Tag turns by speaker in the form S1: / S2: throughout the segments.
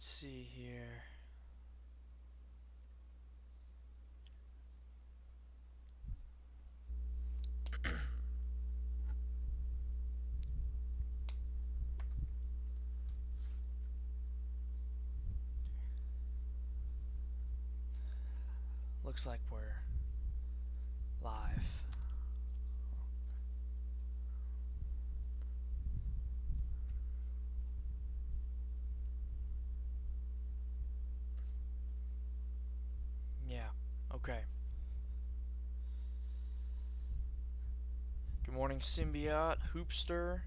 S1: Let's see here. Looks like we're live. Yeah, okay. Good morning, Symbiote, Hoopster,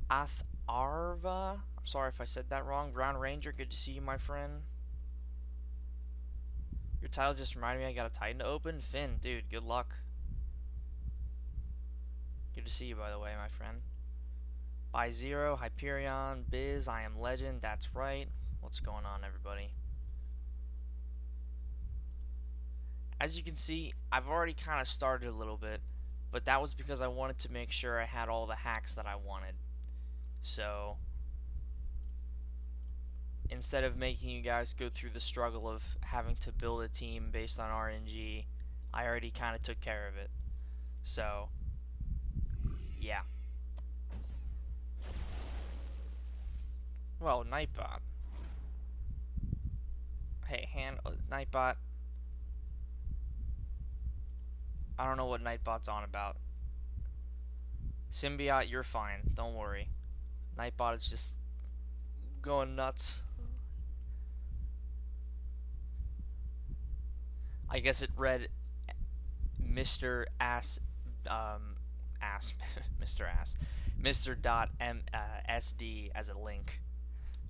S1: Atharva. I'm sorry if I said that wrong. Brown Ranger, good to see you, my friend. Your title just reminded me I got a Titan to open. Finn, dude, good luck. Good to see you, by the way, my friend. By Zero, Hyperion, Biz, I Am Legend, that's right. What's going on, everybody? As you can see, I've already kind of started a little bit, but that was because I wanted to make sure I had all the hacks that I wanted. So, instead of making you guys go through the struggle of having to build a team based on RNG, I already kind of took care of it. So, yeah. Well, Nightbot. Hey, Nightbot. I don't know what Nightbot's on about. Symbiote, you're fine. Don't worry. Nightbot is just going nuts. I guess it read Mr. Ass, Mr. Ass, Mr. Dot SD as a link,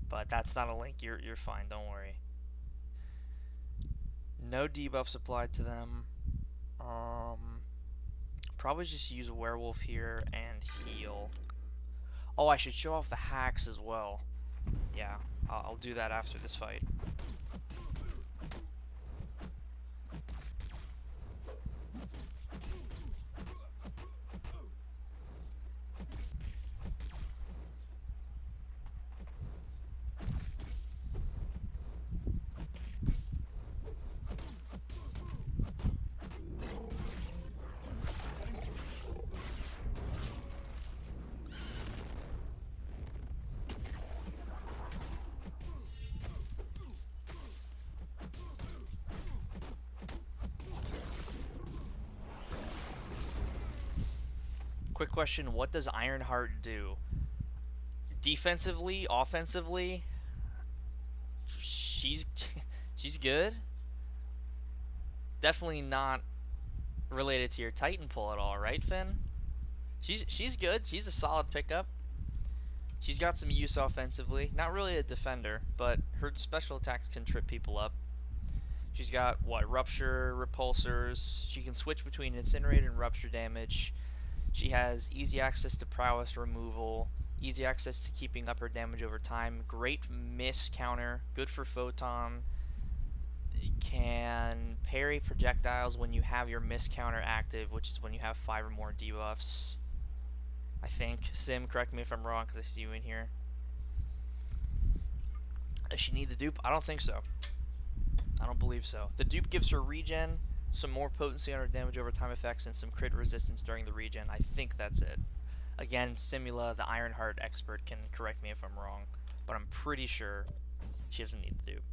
S1: but that's not a link. You're fine. Don't worry. No debuffs applied to them. Probably just use a werewolf here and heal. Oh, I should show off the hacks as well. Yeah, I'll do that after this fight. Quick question, what does Ironheart do? Defensively, offensively, she's good. Definitely not related to your Titan pull at all, right, Finn? She's good. She's a solid pickup. She's got some use offensively. Not really a defender, but her special attacks can trip people up. She's got, what, Rupture, Repulsors. She can switch between Incinerate and Rupture damage. She has easy access to Prowess removal, easy access to keeping up her damage over time, great miss counter, good for Photon, can parry projectiles when you have your miss counter active, which is when you have 5 or more debuffs. I think. Sim, correct me if I'm wrong because I see you in here. Does she need the dupe? I don't think so. I don't believe so. The dupe gives her regen, some more potency on her damage over time effects, and some crit resistance during the regen. I think that's it. Again, Simula, the Ironheart expert, can correct me if I'm wrong, but I'm pretty sure she doesn't need the dupe.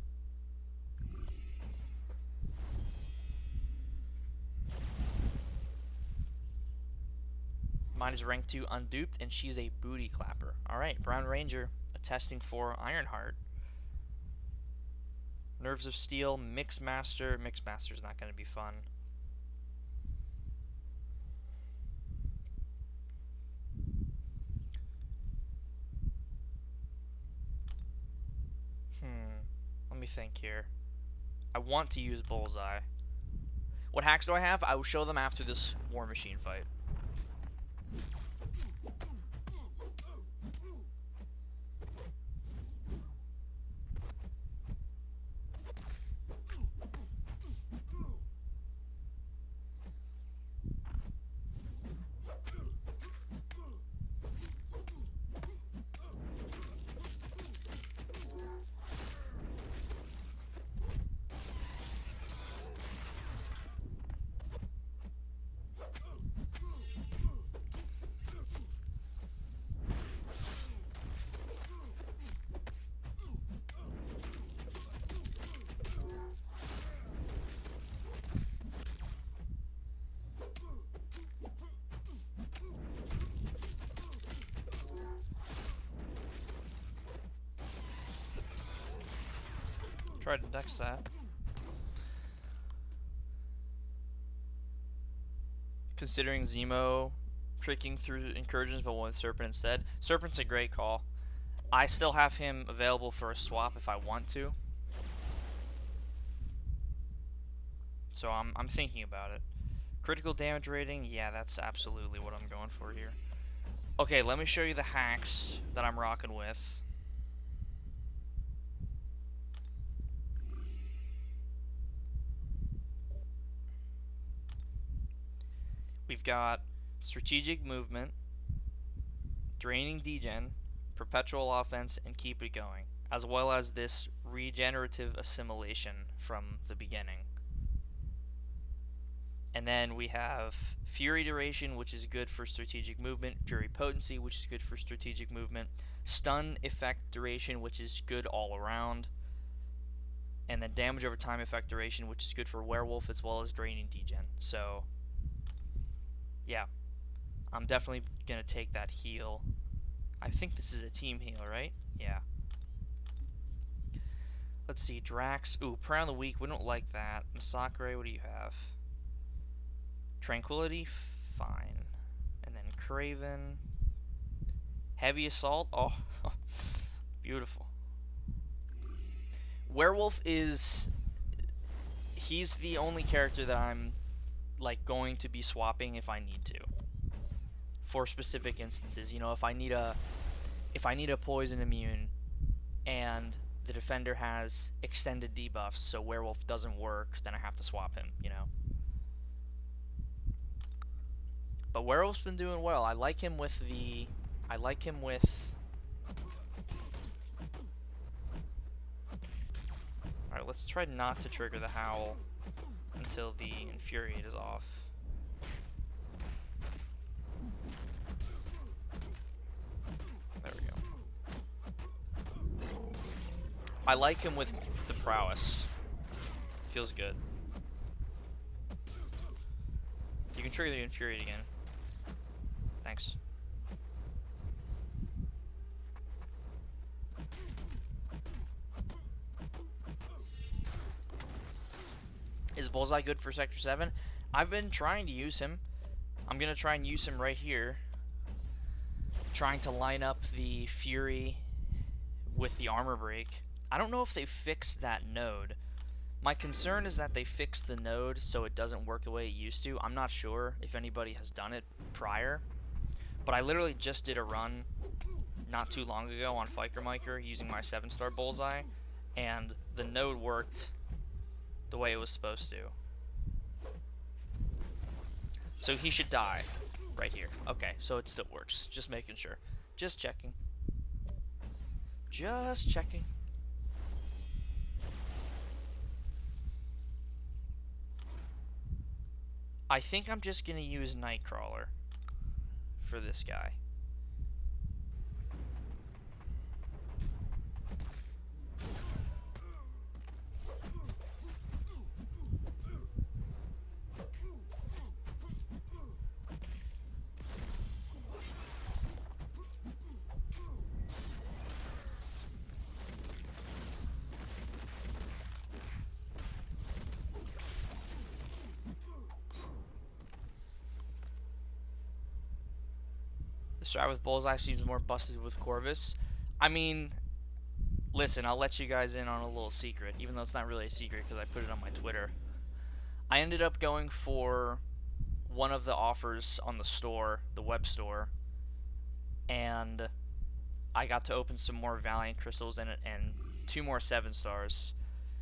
S1: Mine is rank 2 unduped, and she's a booty clapper. Alright, Brown Ranger, attesting for Ironheart. Nerves of Steel, Mixmaster. Mixmaster's not going to be fun. Let me think here. I want to use Bullseye. What hacks do I have? I will show them after this War Machine fight. Try to next that. Considering Zemo tricking through Incursions but with Serpent instead. Serpent's a great call. I still have him available for a swap if I want to. So I'm thinking about it. Critical damage rating, yeah, that's absolutely what I'm going for here. Okay, let me show you the hacks that I'm rocking with. We've got strategic movement, draining degen, perpetual offense, and keep it going, as well as this regenerative assimilation from the beginning. And then we have Fury Duration, which is good for strategic movement, Fury Potency, which is good for strategic movement, Stun Effect Duration, which is good all around, and then Damage Over Time Effect Duration, which is good for Werewolf as well as Draining Degen. So, yeah, I'm definitely going to take that heal. I think this is a team heal, right? Yeah. Let's see, Drax. Ooh, Prey on the Weak, we don't like that. Masakure, what do you have? Tranquility, fine. And then Craven. Heavy Assault, oh, beautiful. Werewolf is... he's the only character that I'm, like, going to be swapping if I need to. For specific instances, you know, if I need a poison immune and the defender has extended debuffs, so Werewolf doesn't work, then I have to swap him, you know. But Werewolf's been doing well. I like him with the... Alright, let's try not to trigger the Howl until the Infuriate is off. There we go. I like him with the Prowess. Feels good. You can trigger the Infuriate again. Thanks. Is Bullseye good for Sector 7? I've been trying to use him. I'm going to try and use him right here. Trying to line up the Fury with the armor break. I don't know if they fixed that node. My concern is that they fixed the node so it doesn't work the way it used to. I'm not sure if anybody has done it prior. But I literally just did a run not too long ago on Fiker using my 7-star Bullseye. And the node worked the way it was supposed to. So he should die right here. Okay, so it still works. Just making sure. Just checking. Just checking. I think I'm just going to use Nightcrawler for this guy. The strat with Bullseye seems more busted with Corvus. I mean, listen, I'll let you guys in on a little secret, even though it's not really a secret because I put it on my Twitter. I ended up going for one of the offers on the store, the web store, and I got to open some more Valiant Crystals in it and 2 more 7-stars.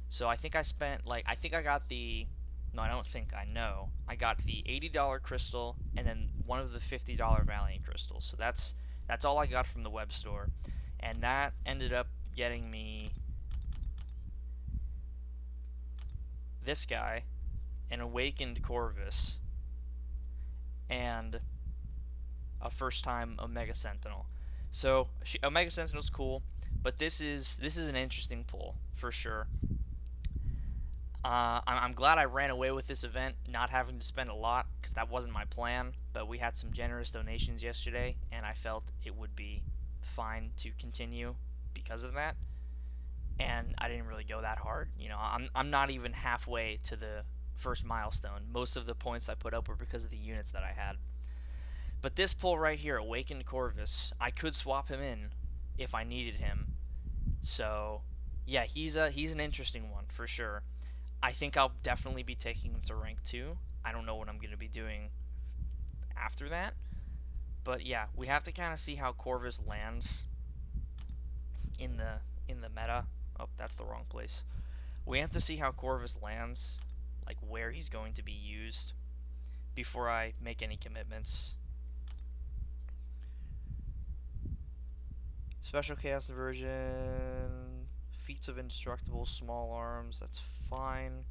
S1: So I think I spent, like, I think I got the... No, I don't think, I know. I got the $80 crystal and then one of the $50 Valiant crystals. So that's all I got from the web store. And that ended up getting me this guy, an Awakened Corvus, and a first-time Omega Sentinel. So Omega Sentinel's cool, but this is an interesting pull for sure. I'm glad I ran away with this event, not having to spend a lot, because that wasn't my plan, but we had some generous donations yesterday, and I felt it would be fine to continue because of that. and I didn't really go that hard. You know, I'm not even halfway to the first milestone. Most of the points I put up were because of the units that I had. But this pull right here, Awakened Corvus, I could swap him in if I needed him. So, yeah, he's an interesting one for sure. I think I'll definitely be taking him to rank 2. I don't know what I'm going to be doing after that. But yeah, we have to kind of see how Corvus lands in the meta. Oh, that's the wrong place. We have to see how Corvus lands, like where he's going to be used, before I make any commitments. Special Chaos Aversion, Feats of Indestructible, Small Arms, that's fine.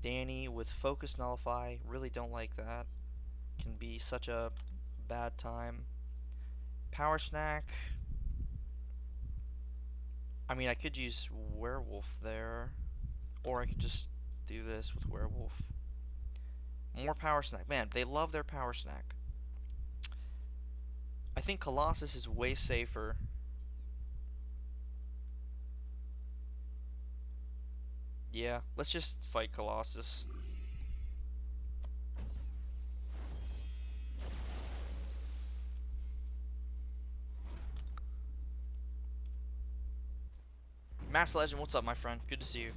S1: Danny with Focus Nullify, really don't like that. Can be such a bad time. Power Snack. I mean, I could use Werewolf there, or I could just do this with Werewolf. More Power Snack. Man, they love their Power Snack. I think Colossus is way safer. Yeah, let's just fight Colossus. Mass Legend, what's up, my friend? Good to see you.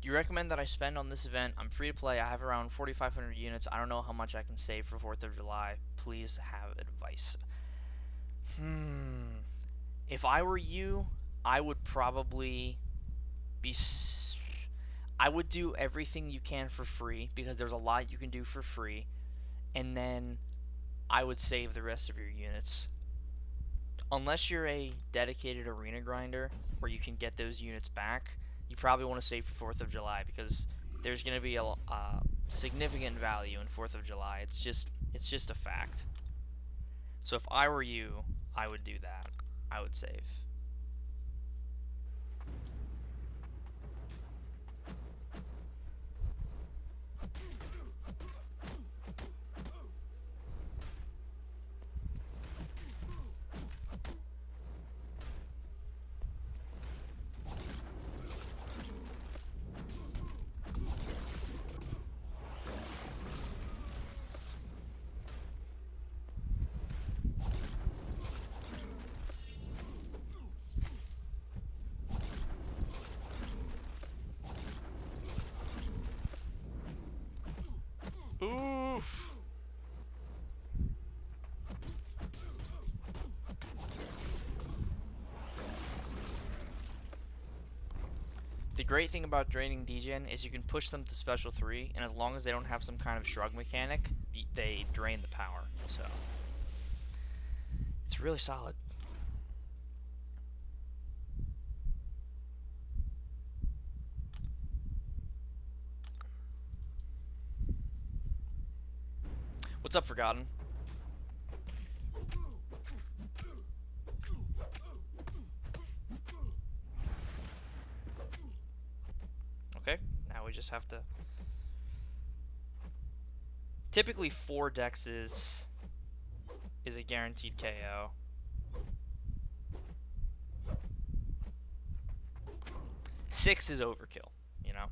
S1: Do you recommend that I spend on this event? I'm free to play. I have around 4,500 units. I don't know how much I can save for 4th of July. Please have advice. If I were you, I would probably be... I would do everything you can for free, because there's a lot you can do for free. And then I would save the rest of your units. Unless you're a dedicated arena grinder, where you can get those units back, you probably want to save for 4th of July, because there's going to be a significant value in 4th of July. It's just a fact. So if I were you, I would do that. I would save. Oof. The great thing about draining Degen is you can push them to special 3, and as long as they don't have some kind of shrug mechanic, they drain the power. So it's really solid. What's up, Forgotten? Okay, now we just have to... Typically 4 dexes is a guaranteed KO. Six is overkill, you know?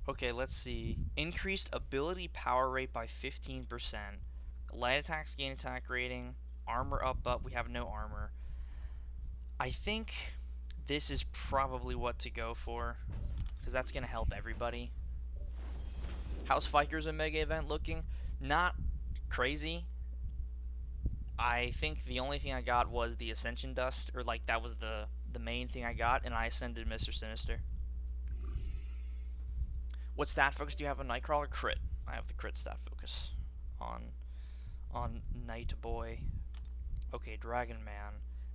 S1: Okay, let's see. Increased ability power rate by 15%. Light attacks gain attack rating. Armor up, but we have no armor. I think this is probably what to go for, because that's going to help everybody. How's Fiker's Omega event looking? Not crazy. I think the only thing I got was the Ascension Dust, or like that was the main thing I got, and I ascended Mr. Sinister. What stat focus do you have on Nightcrawler? Crit. I have the crit stat focus. on Night Boy. Okay, Dragon Man.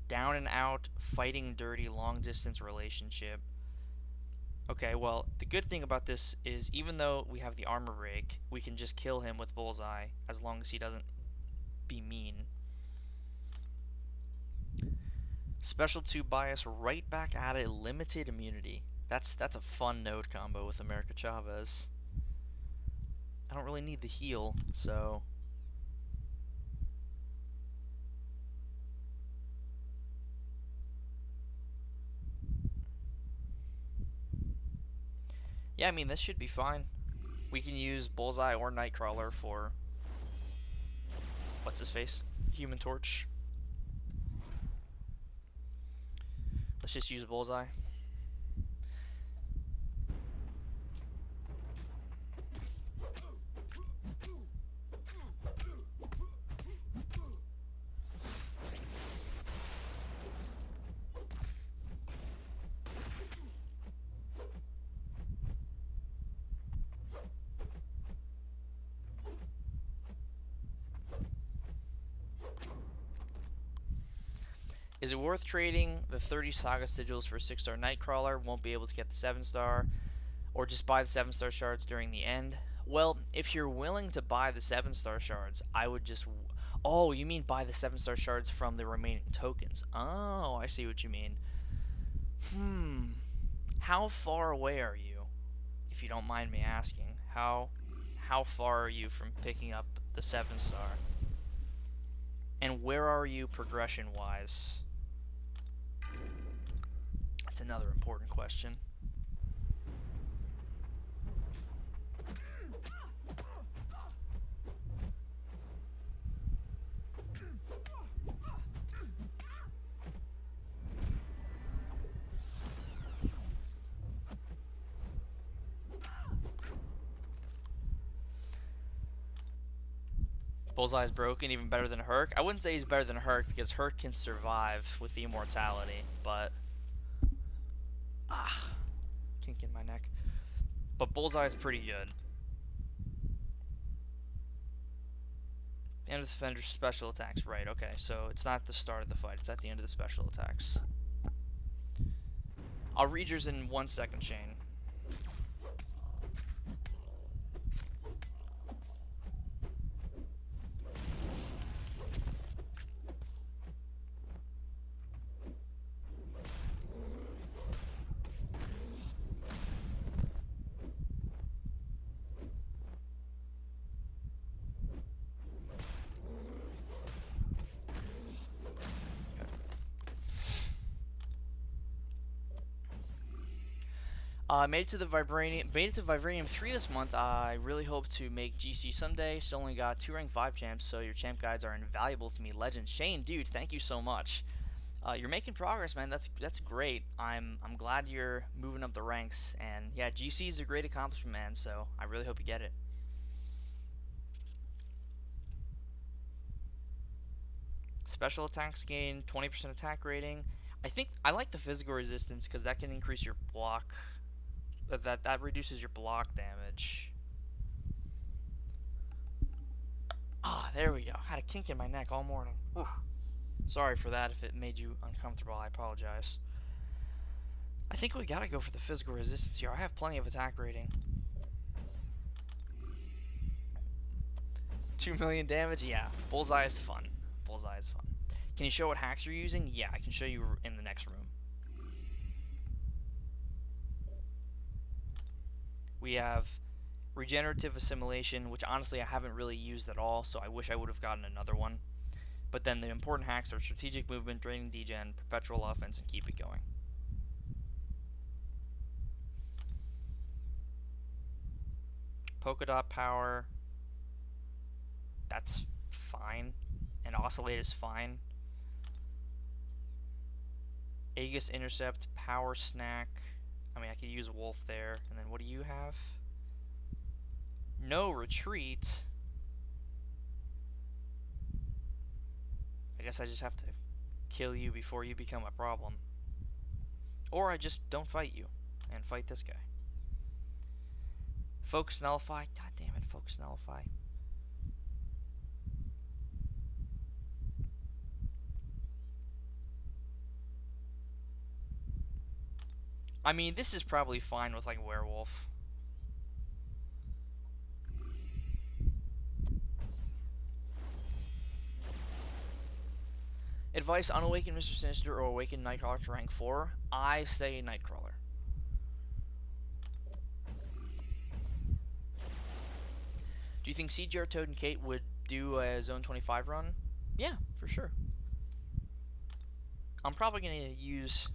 S1: Down and out, fighting dirty, long distance relationship. Okay, well, the good thing about this is even though we have the armor break, we can just kill him with Bullseye as long as he doesn't be mean. Special 2 bias right back at it, limited immunity. That's a fun node combo with America Chavez. I don't really need the heal, so... Yeah, I mean, this should be fine. We can use Bullseye or Nightcrawler for... What's his face? Human Torch. Let's just use Bullseye. Is it worth trading the 30 Saga Sigils for a 6-star Nightcrawler? Won't be able to get the 7-star. Or just buy the 7-star shards during the end? Well, if you're willing to buy the 7-star shards, I would just... Oh, you mean buy the 7-star shards from the remaining tokens. Oh, I see what you mean. How far away are you? If you don't mind me asking. How far are you from picking up the 7-star? And where are you progression-wise? That's another important question. Bullseye's broken, even better than Herc. I wouldn't say he's better than Herc because Herc can survive with the immortality, but... Kink in my neck. But Bullseye's pretty good. End of the Defender's special attacks, right, okay. So it's not at the start of the fight, it's at the end of the special attacks. I'll read yours in 1 second, Shane. Made it to Vibranium 3 this month. I really hope to make GC someday. Still only got 2 rank 5 champs, so your champ guides are invaluable to me. Legend Shane, dude, thank you so much. You're making progress, man. That's great. I'm glad you're moving up the ranks, and yeah, GC is a great accomplishment, man. So I really hope you get it. Special attacks gain 20% attack rating. I think I like the physical resistance because that can increase your block. That reduces your block damage. There we go. I had a kink in my neck all morning. Whew. Sorry for that if it made you uncomfortable. I apologize. I think we gotta go for the physical resistance here. I have plenty of attack rating. 2 million damage? Yeah. Bullseye is fun. Bullseye is fun. Can you show what hacks you're using? Yeah, I can show you in the next room. We have regenerative assimilation, which honestly I haven't really used at all, so I wish I would have gotten another one. But then the important hacks are strategic movement, draining degen, perpetual offense, and keep it going. Polka dot power, that's fine. And oscillate is fine. Aegis intercept, power snack. I mean, I could use Wolf there. And then what do you have? No retreat. I guess I just have to kill you before you become a problem. Or I just don't fight you and fight this guy. Focus nullify. God damn it, focus nullify. I mean, this is probably fine with, like, Werewolf. Advice, unawaken Mr. Sinister or awaken Nightcrawler to rank 4. I say Nightcrawler. Do you think CGR, Toad, and Kate would do a Zone 25 run? Yeah, for sure. I'm probably going to use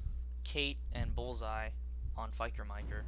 S1: Kate and Bullseye on Fiker Miker.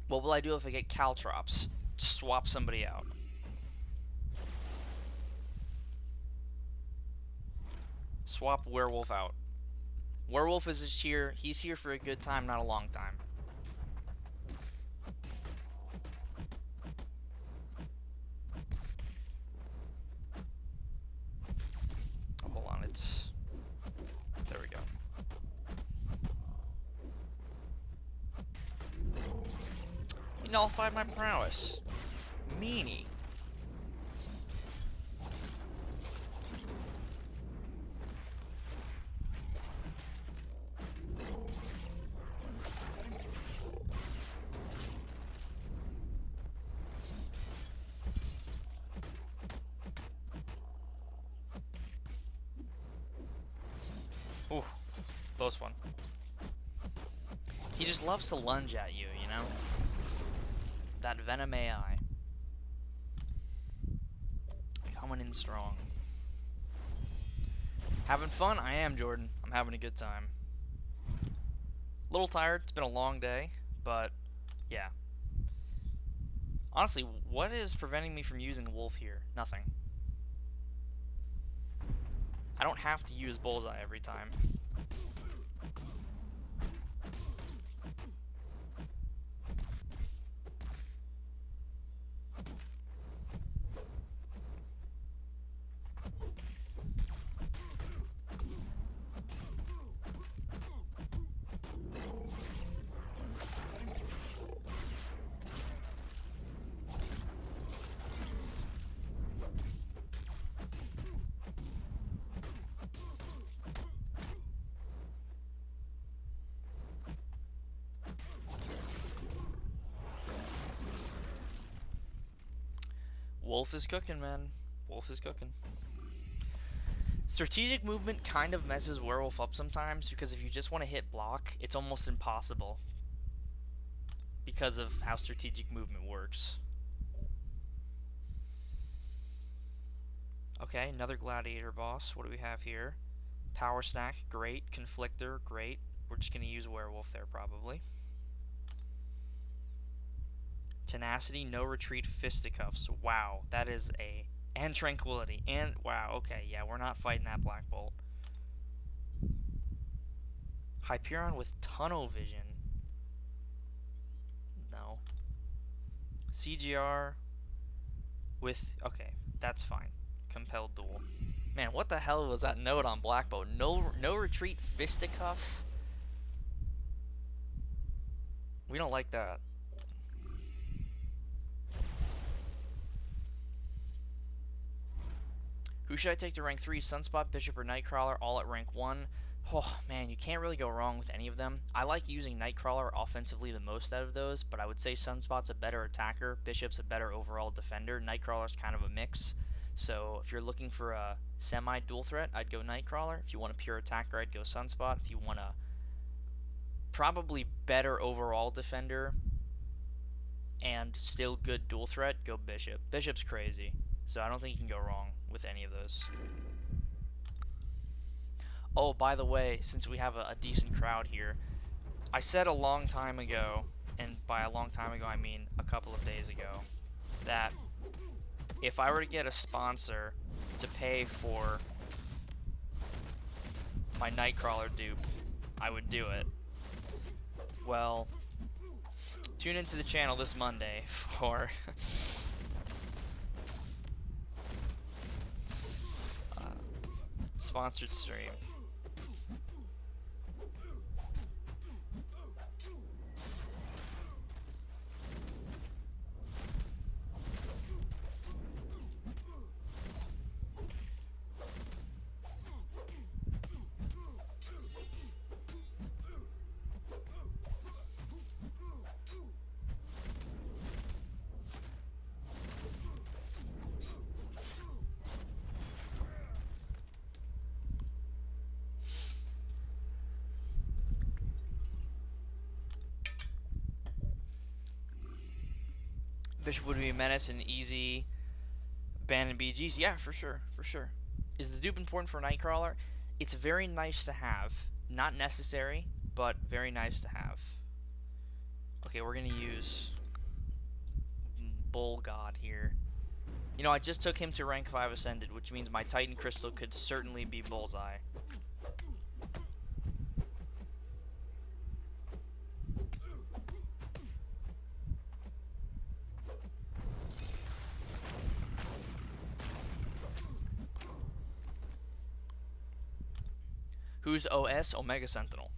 S1: What will I do if I get Caltrops? Swap somebody out. Swap Werewolf out. Werewolf is just here. He's here for a good time, not a long time. Oh, hold on, it's... There we go. You nullified my prowess. Meanie. Ooh, close one. He just loves to lunge at you, you know? That Venom AI. Coming in strong. Having fun? I am, Jordan. I'm having a good time. A little tired. It's been a long day, but yeah. Honestly, what is preventing me from using Wolf here? Nothing. I don't have to use Bullseye every time. Wolf is cooking, man. Wolf is cooking. Strategic movement kind of messes Werewolf up sometimes, because if you just want to hit block, it's almost impossible. Because of how strategic movement works. Okay, another Gladiator boss. What do we have here? Power Snack, great. Conflictor, great. We're just going to use Werewolf there, probably. Tenacity, no retreat, fisticuffs. Wow, that is a... And tranquility. And, wow, okay, yeah, we're not fighting that Black Bolt. Hyperion with tunnel vision. No. CGR with... Okay, that's fine. Compelled duel. Man, what the hell was that note on Black Bolt? No retreat, fisticuffs? We don't like that. Who should I take to rank 3? Sunspot, Bishop, or Nightcrawler, all at rank 1? Oh, man, you can't really go wrong with any of them. I like using Nightcrawler offensively the most out of those, but I would say Sunspot's a better attacker, Bishop's a better overall defender, Nightcrawler's kind of a mix. So if you're looking for a semi-dual threat, I'd go Nightcrawler. If you want a pure attacker, I'd go Sunspot. If you want a probably better overall defender and still good dual threat, go Bishop. Bishop's crazy, so I don't think you can go wrong with any of those. Oh, by the way, since we have a decent crowd here, I said a long time ago, and by a long time ago I mean a couple of days ago, that if I were to get a sponsor to pay for my Nightcrawler dupe, I would do it. Well, Tune into the channel this Monday for sponsored stream. Bishop would be a menace and easy ban and BGs. Yeah, for sure, for sure. Is the dupe important for Nightcrawler? It's very nice to have. Not necessary, but very nice to have. Okay, we're going to use Bull God here. You know, I just took him to rank 5 Ascended, which means my Titan Crystal could certainly be Bullseye. Who's OS? Omega Sentinel.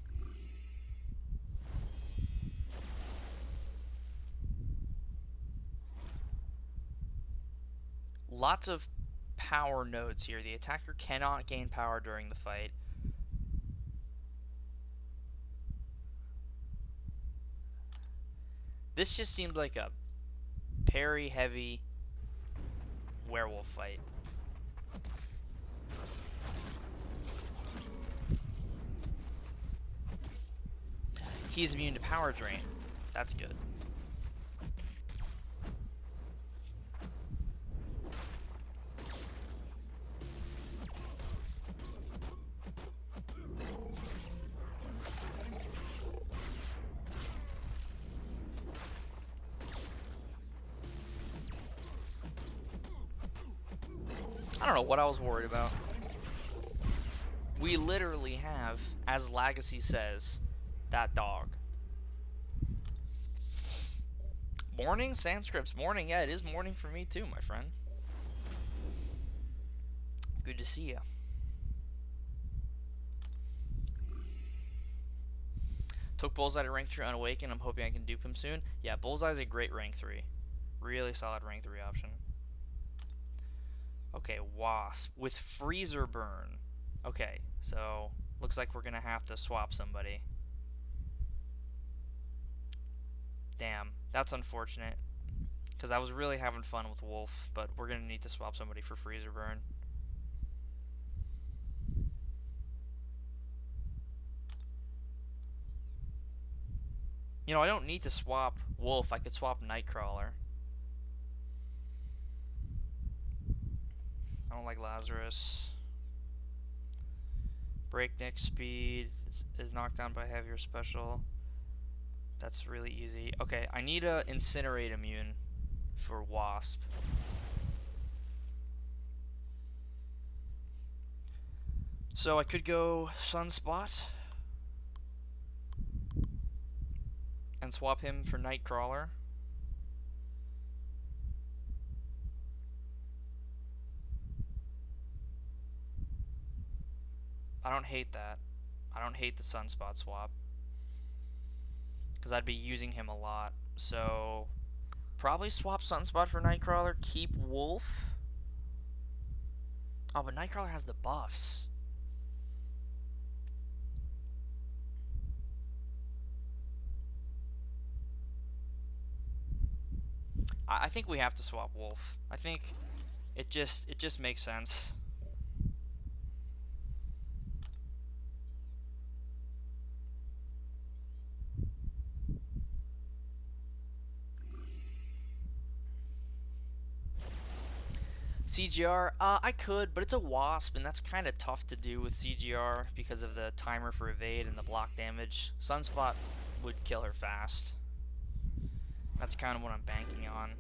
S1: Lots of power nodes here. The attacker cannot gain power during the fight. This just seemed like a parry heavy werewolf fight. He's immune to power drain. That's good. I don't know what I was worried about. We literally have, as Legacy says, that dog. Morning, Sandscripts. Morning. Yeah, it is morning for me too, my friend. Good to see you. Took Bullseye to rank 3 unawakened. I'm hoping I can dupe him soon. Yeah, Bullseye's a great rank 3. Really solid rank 3 option. Okay, Wasp with Freezer Burn. Okay, so looks like we're going to have to swap somebody. Damn, that's unfortunate. Because I was really having fun with Wolf, but we're going to need to swap somebody for Freezer Burn. You know, I don't need to swap Wolf. I could swap Nightcrawler. I don't like Lazarus. Breakneck speed is knocked down by heavier special. That's really easy. Okay, I need a Incinerate immune for Wasp. So I could go Sunspot and swap him for Nightcrawler. I don't hate that. I don't hate the Sunspot swap. Because I'd be using him a lot. So, probably swap Sunspot for Nightcrawler. Keep Wolf. Oh, but Nightcrawler has the buffs. I think we have to swap Wolf. I think it just makes sense. CGR, I could, but it's a Wasp, and that's kind of tough to do with CGR because of the timer for evade and the block damage. Sunspot would kill her fast. That's kind of what I'm banking on.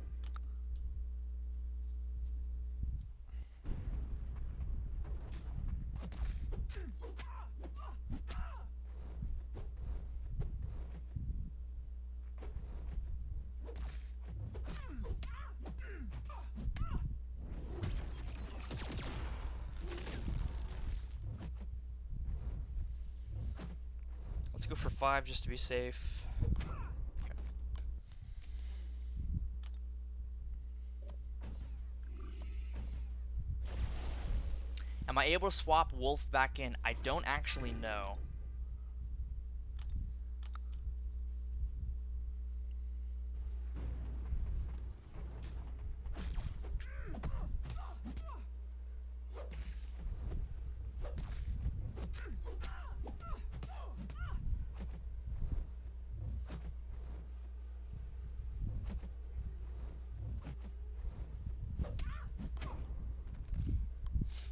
S1: Let's go for 5 just to be safe. Okay. Am I able to swap Wolf back in? I don't actually know.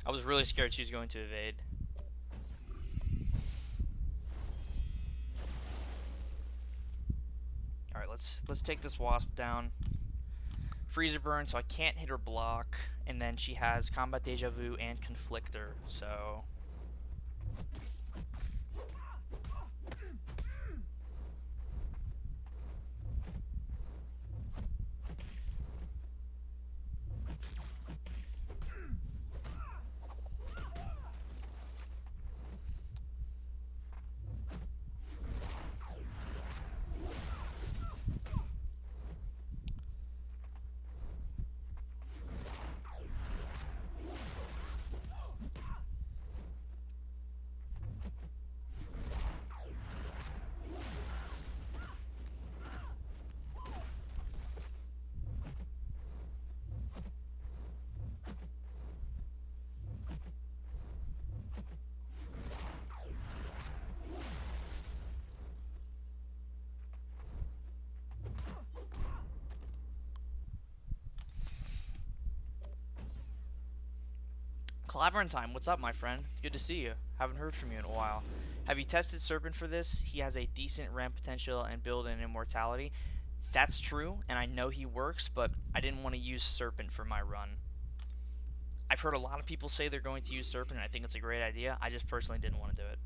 S1: I was really scared she was going to evade. Alright, let's take this Wasp down. Freezer Burn, so I can't hit her block. And then she has Combat Deja Vu and Conflictor, so... Collaborant Time, what's up, my friend? Good to see you. Haven't heard from you in a while. Have you tested Serpent for this? He has a decent ramp potential and build-in immortality. That's true, and I know he works, but I didn't want to use Serpent for my run. I've heard a lot of people say they're going to use Serpent, and I think it's a great idea. I just personally didn't want to do it.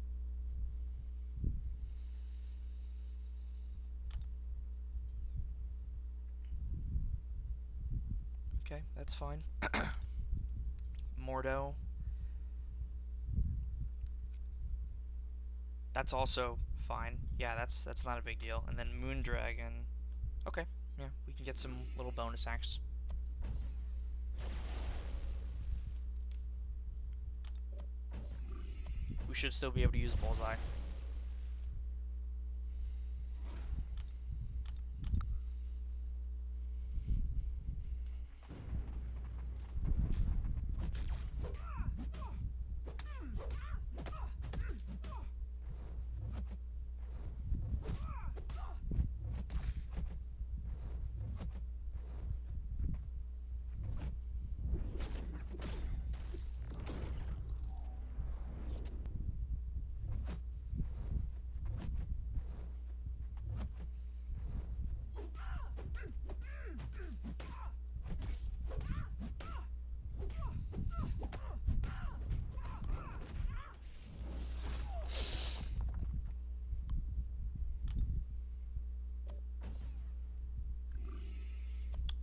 S1: Okay, that's fine. Mordo. That's also fine. Yeah, that's not a big deal. And then Moondragon. Okay, yeah, we can get some little bonus acts. We should still be able to use Bullseye.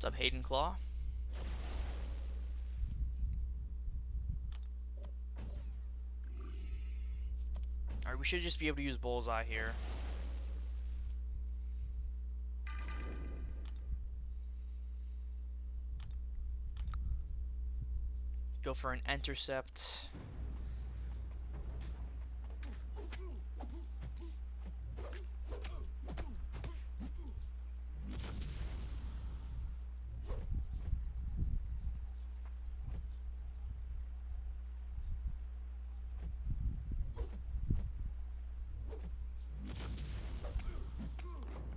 S1: What's up, Hayden Claw? Alright, we should just be able to use Bullseye here. Go for an Intercept.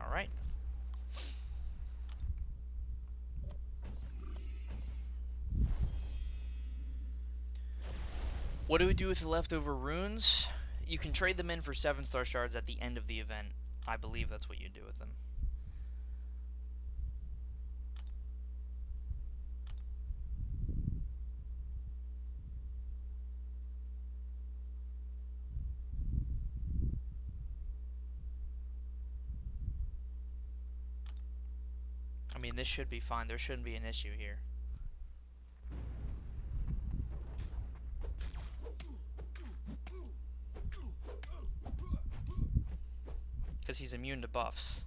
S1: Alright. What do we do with the leftover runes? You can trade them in for 7-star shards at the end of the event. I believe that's what you do with them. I mean, this should be fine. There shouldn't be an issue here. because he's immune to buffs.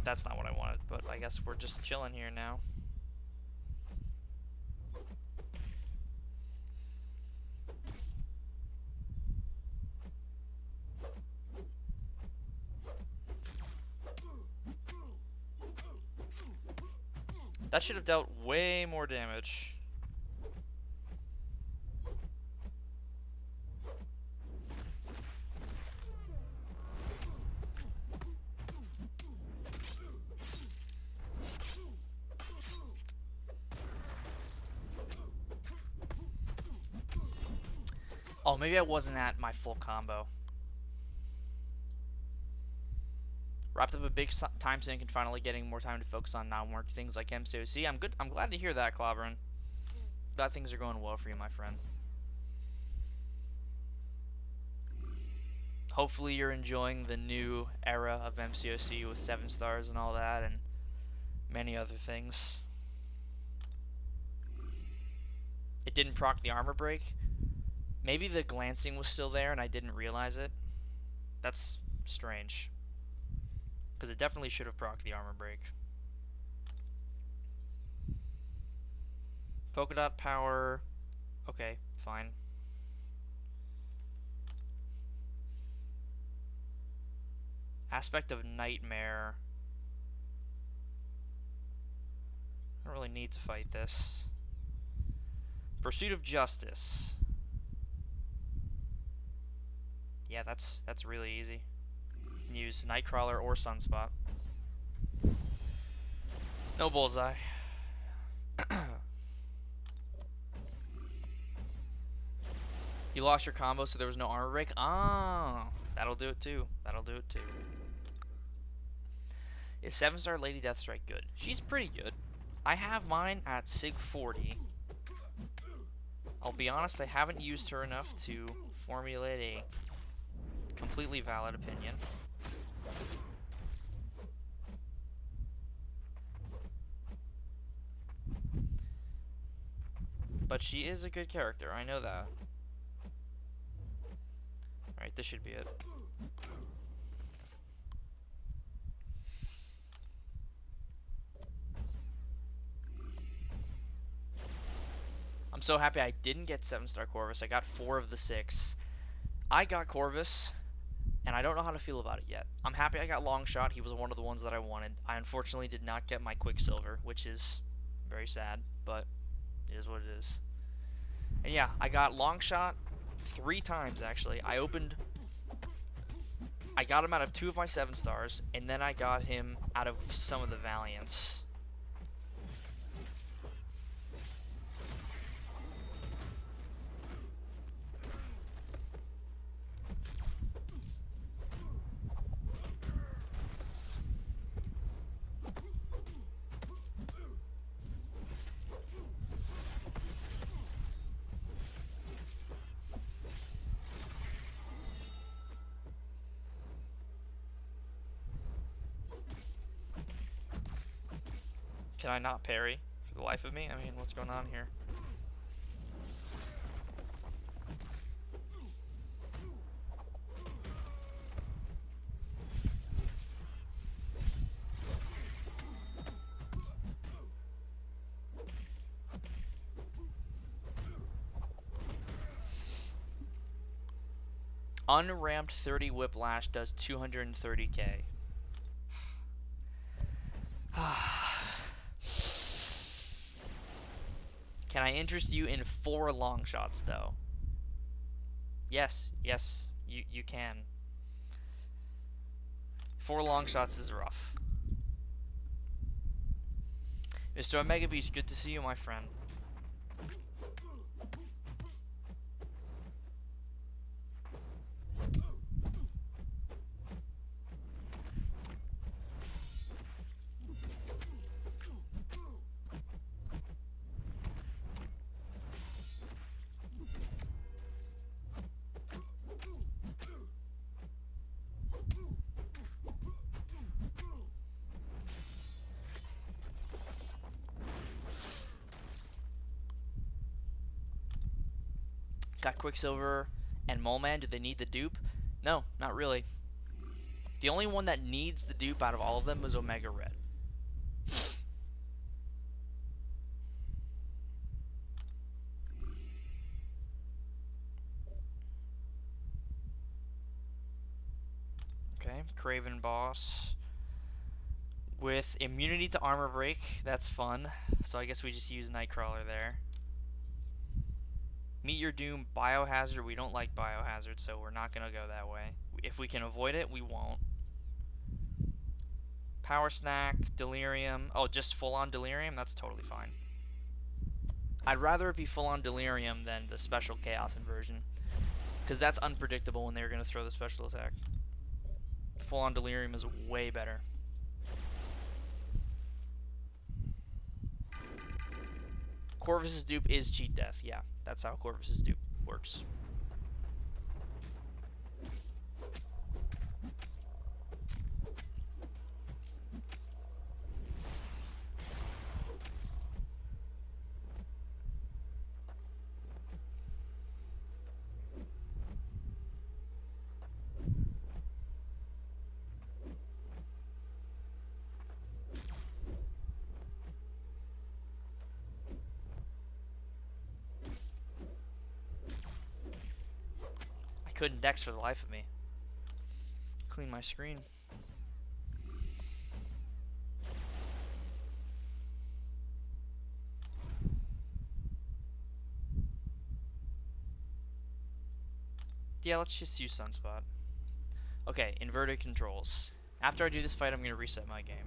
S1: That's not what I wanted, but I guess we're just chilling here now. That should have dealt way more damage. Oh, maybe I wasn't at my full combo. Wrapped up a big time sink and finally getting more time to focus on non-work things like MCOC. I'm good. I'm glad to hear that, Clobberin. Glad things are going well for you, my friend. Hopefully you're enjoying the new era of MCOC with 7 stars and all that, and many other things. It didn't proc the armor break. Maybe the glancing was still there and I didn't realize it. That's strange. Because it definitely should have procced the armor break. Polka dot power. Okay, fine. Aspect of Nightmare. I don't really need to fight this. Pursuit of Justice. Yeah, that's really easy. You can use Nightcrawler or Sunspot. No bullseye. You lost your combo, so there was no armor break? Oh, that'll do it too. That'll do it too. Is 7-star Lady Deathstrike good? She's pretty good. I have mine at Sig 40. I'll be honest, I haven't used her enough to formulate a completely valid opinion. But she is a good character, I know that. Alright, this should be it. I'm so happy I didn't get 7-star Corvus. I got 4 of the 6. I got Corvus, and I don't know how to feel about it yet. I'm happy I got Longshot. He was one of the ones that I wanted. I unfortunately did not get my Quicksilver, which is very sad, but it is what it is. And yeah, I got Longshot 3 times, actually. I got him out of 2 of my 7 stars, and then I got him out of some of the Valiants. Can I not parry for the life of me? I mean, what's going on here? Unramped 30 Whiplash does 230k. Can I interest you in 4 long shots, though? Yes, you can. 4 long shots is rough. Mr. Omega Beast, good to see you, my friend. Got Quicksilver and Mole Man. Do they need the dupe? No, not really. The only one that needs the dupe out of all of them was Omega Red. Okay, Craven Boss. With immunity to armor break, that's fun. So I guess we just use Nightcrawler there. Meet Your Doom, Biohazard. We don't like Biohazard, so we're not going to go that way. If we can avoid it, we won't. Power Snack, Delirium. Oh, just full-on Delirium? That's totally fine. I'd rather it be full-on Delirium than the special Chaos Inversion, because that's unpredictable when they're going to throw the special attack. Full-on Delirium is way better. Corvus's dupe is cheat death. Yeah, that's how Corvus's dupe works. Couldn't dex for the life of me. Clean my screen. Yeah, let's just use Sunspot. Okay, inverted controls. After I do this fight, I'm going to reset my game.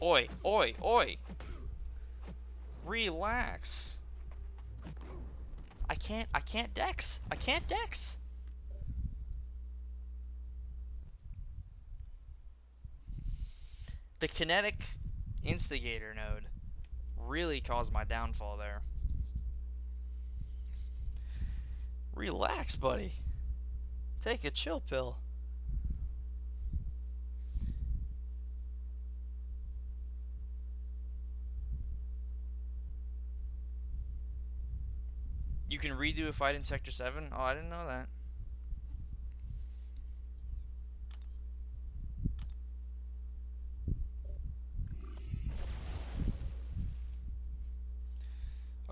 S1: Oi, oi, oi! Relax. I can't dex. I can't dex. The kinetic instigator node really caused my downfall there. Relax, buddy. Take a chill pill. You can redo a fight in Sector 7? Oh, I didn't know that.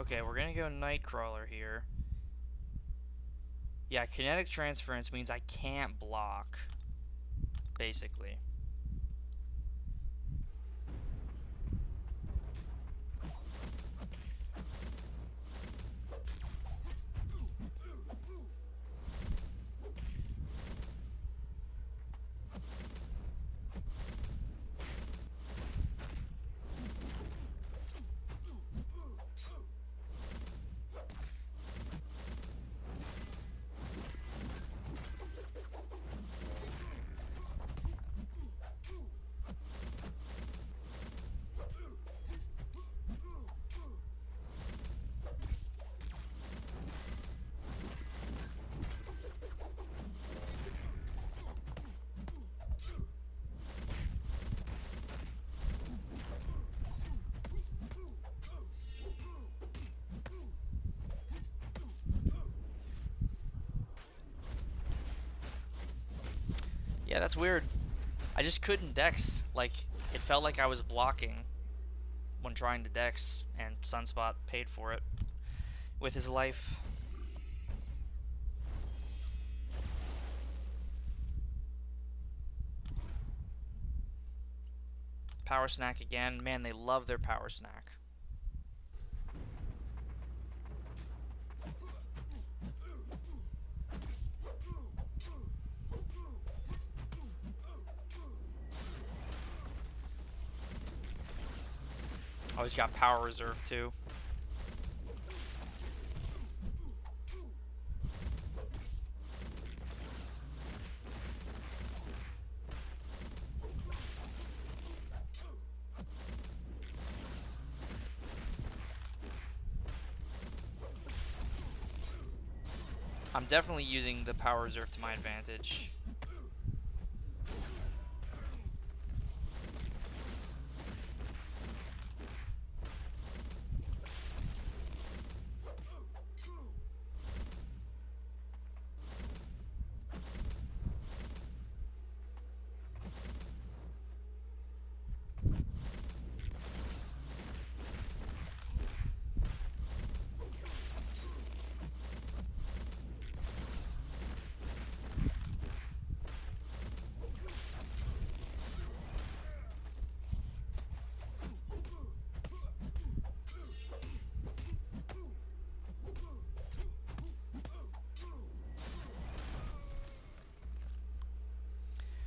S1: Okay, we're gonna go Nightcrawler here. Yeah, kinetic transference means I can't block, basically. Yeah, that's weird. I just couldn't dex. Like, it felt like I was blocking when trying to dex, and Sunspot paid for it with his life. Power snack again. Man, they love their power snack. Oh, he's got power reserve too. I'm definitely using the power reserve to my advantage.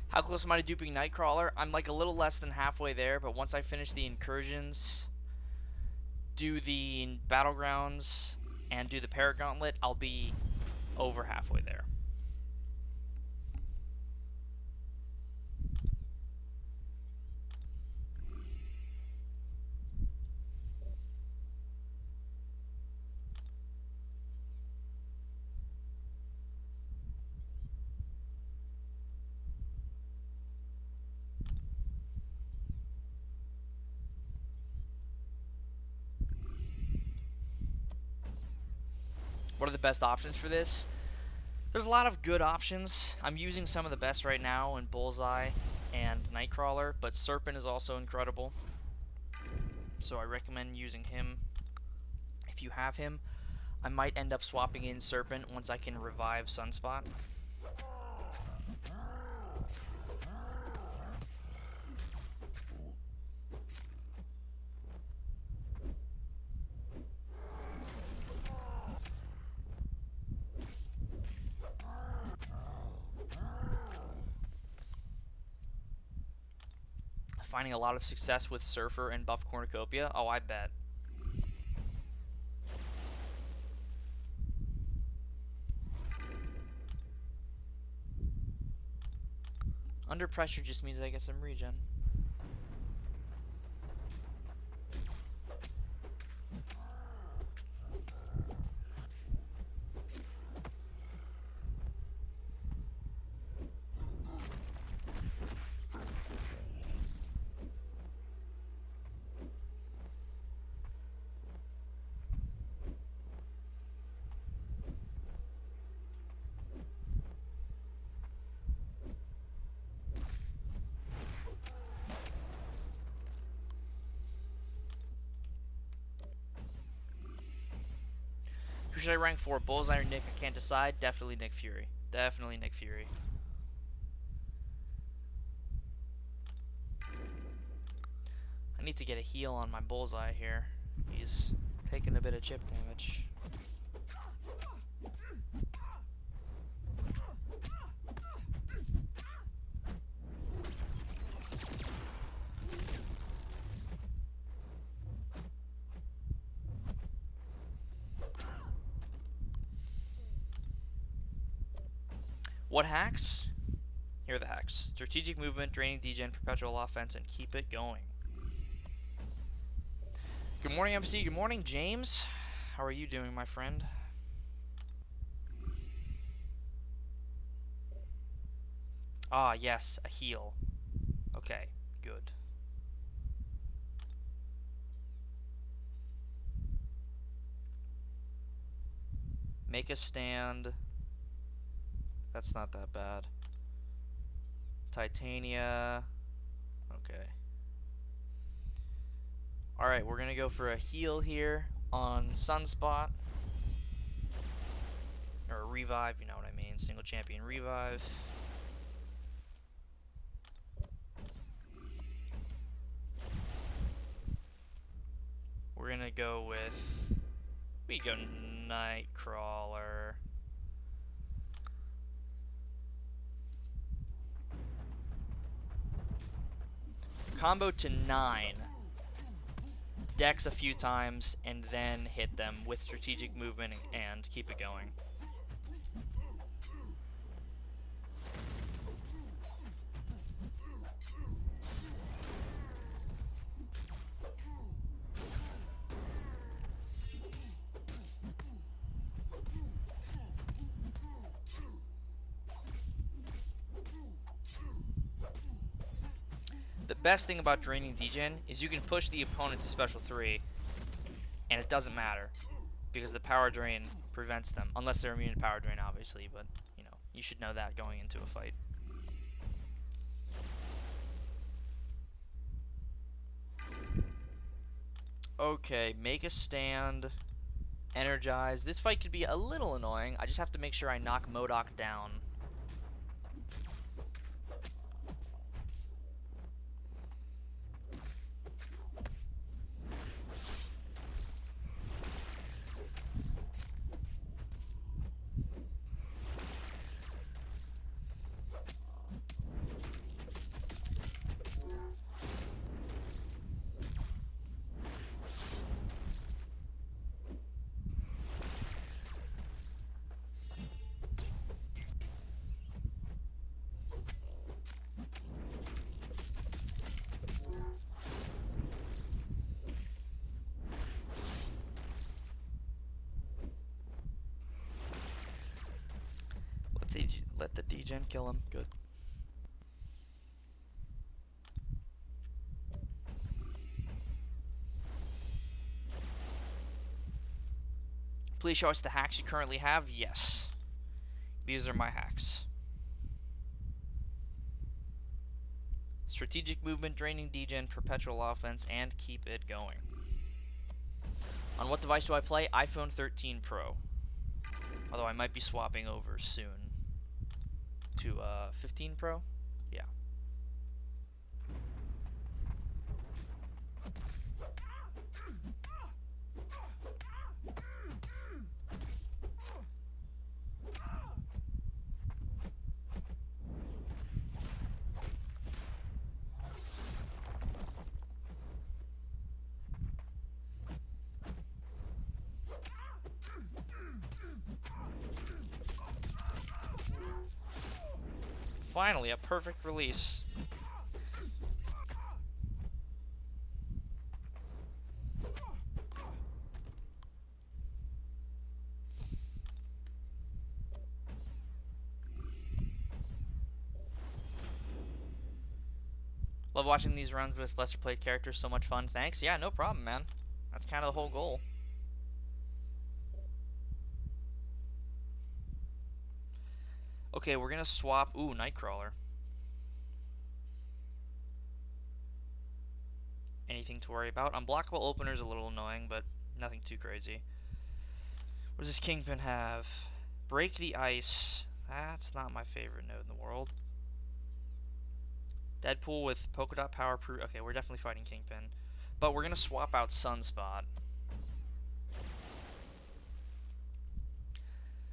S1: How close am I to duping Nightcrawler? I'm like a little less than halfway there, but once I finish the Incursions, do the Battlegrounds, and do the Paragauntlet, I'll be over halfway there. What are the best options for this? There's a lot of good options. I'm using some of the best right now in Bullseye and Nightcrawler, but Serpent is also incredible. So I recommend using him if you have him. I might end up swapping in Serpent once I can revive Sunspot. Finding a lot of success with Surfer and Buff Cornucopia? Oh, I bet. Under pressure just means I get some regen. Who should I rank for? Bullseye or Nick? I can't decide. Definitely Nick Fury. Definitely Nick Fury. I need to get a heal on my Bullseye here. He's taking a bit of chip damage. What hacks? Here are the hacks. Strategic movement, draining degen, perpetual offense, and keep it going. Good morning, MC. Good morning, James. How are you doing, my friend? Ah, yes, a heal. Okay, good. Make a stand. That's not that bad. Titania. Okay. Alright, we're gonna go for a heal here on Sunspot. Or a revive, you know what I mean. Single champion revive. We're gonna go with... We go Nightcrawler. Combo to 9. Dex a few times, and then hit them with strategic movement and keep it going. The best thing about draining degen is you can push the opponent to special 3, and it doesn't matter, because the power drain prevents them, unless they're immune to power drain, obviously, but, you know, you should know that going into a fight. Okay, make a stand, energize. This fight could be a little annoying. I just have to make sure I knock MODOK down. Let the degen kill him. Good. Please show us the hacks you currently have. Yes. These are my hacks. Strategic movement, draining degen, perpetual offense, and keep it going. On what device do I play? iPhone 13 Pro. Although I might be swapping over soon to 15 Pro. Yeah. Finally, a perfect release. Love watching these runs with lesser played characters. So much fun. Thanks. Yeah, no problem, man. That's kind of the whole goal. Okay, we're gonna swap. Ooh, Nightcrawler. Anything to worry about? Unblockable opener's a little annoying, but nothing too crazy. What does this Kingpin have? Break the ice. That's not my favorite node in the world. Deadpool with polka dot power. Okay, we're definitely fighting Kingpin, but we're gonna swap out Sunspot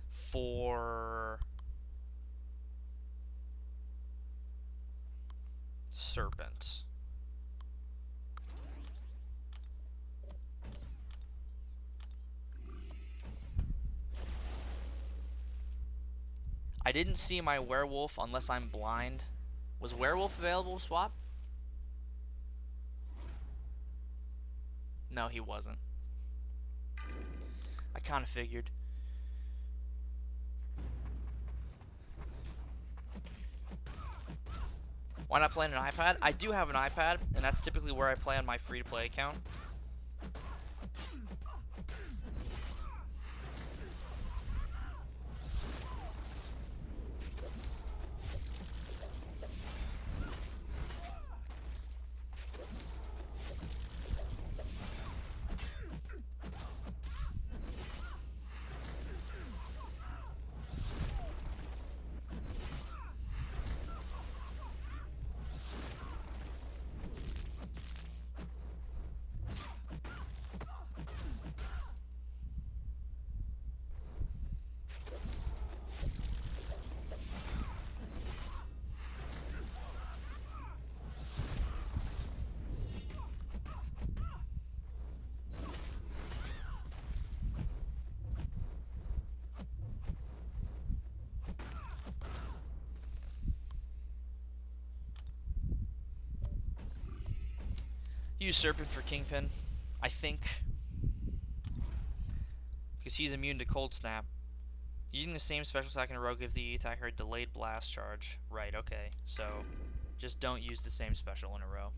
S1: for Serpent. I didn't see my werewolf unless I'm blind. Was werewolf available to swap? No, he wasn't. I kind of figured. Why not play on an iPad? I do have an iPad, and that's typically where I play on my free-to-play account. Use Serpent for Kingpin, I think. Because he's immune to Cold Snap. Using the same special attack in a row gives the attacker a delayed blast charge. Right, okay. So, just don't use the same special in a row.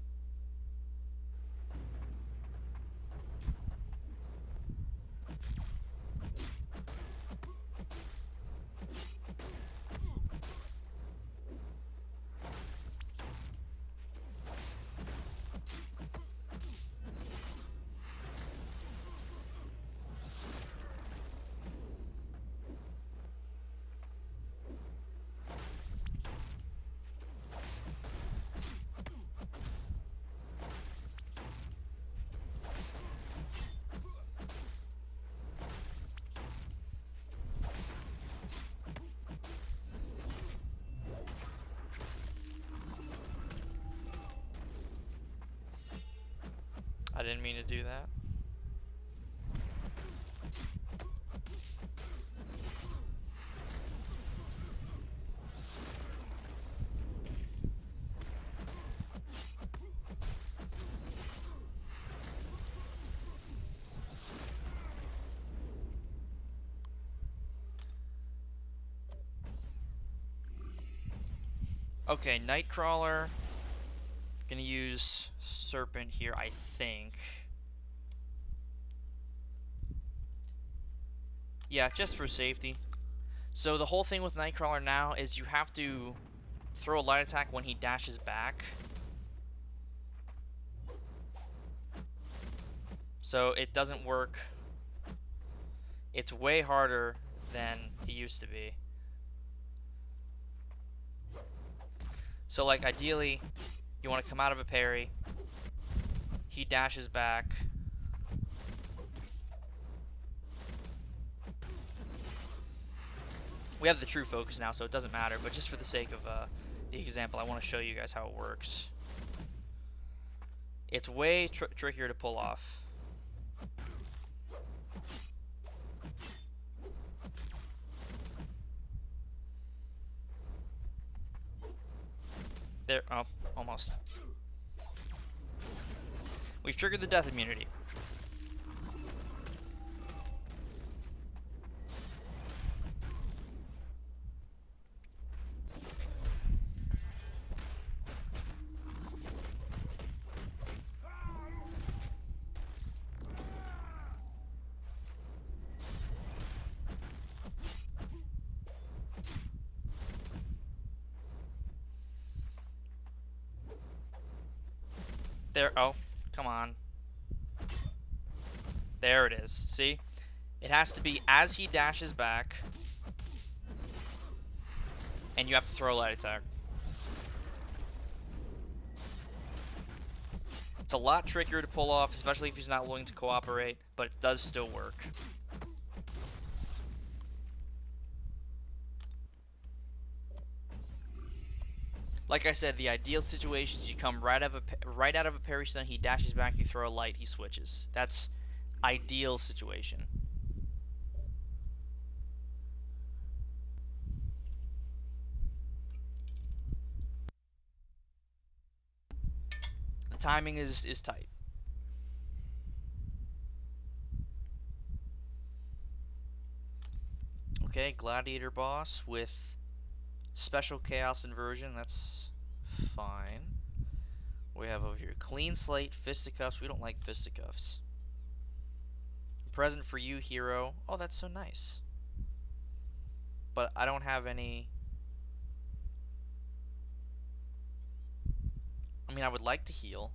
S1: I didn't mean to do that. Okay, Nightcrawler. Gonna use Serpent here, I think. Yeah, just for safety. So the whole thing with Nightcrawler now is you have to throw a light attack when he dashes back. So it doesn't work. It's way harder than it used to be. So like ideally, you want to come out of a parry. He dashes back. We have the true focus now, so it doesn't matter, but just for the sake of the example, I want to show you guys how it works. It's way trickier to pull off. There, oh, almost. We've triggered the death immunity. There, oh, come on. There it is. See? It has to be as he dashes back, and you have to throw a light attack. It's a lot trickier to pull off, especially if he's not willing to cooperate, but it does still work. Like I said, the ideal situation is you come right out of a parry stun, he dashes back, you throw a light, he switches. That's ideal situation. The timing is tight. Okay, Gladiator boss with special chaos inversion, that's fine. We have over here clean slate, fisticuffs. We don't like fisticuffs. Present for you, hero. Oh, that's so nice. But I don't have any. I mean, I would like to heal.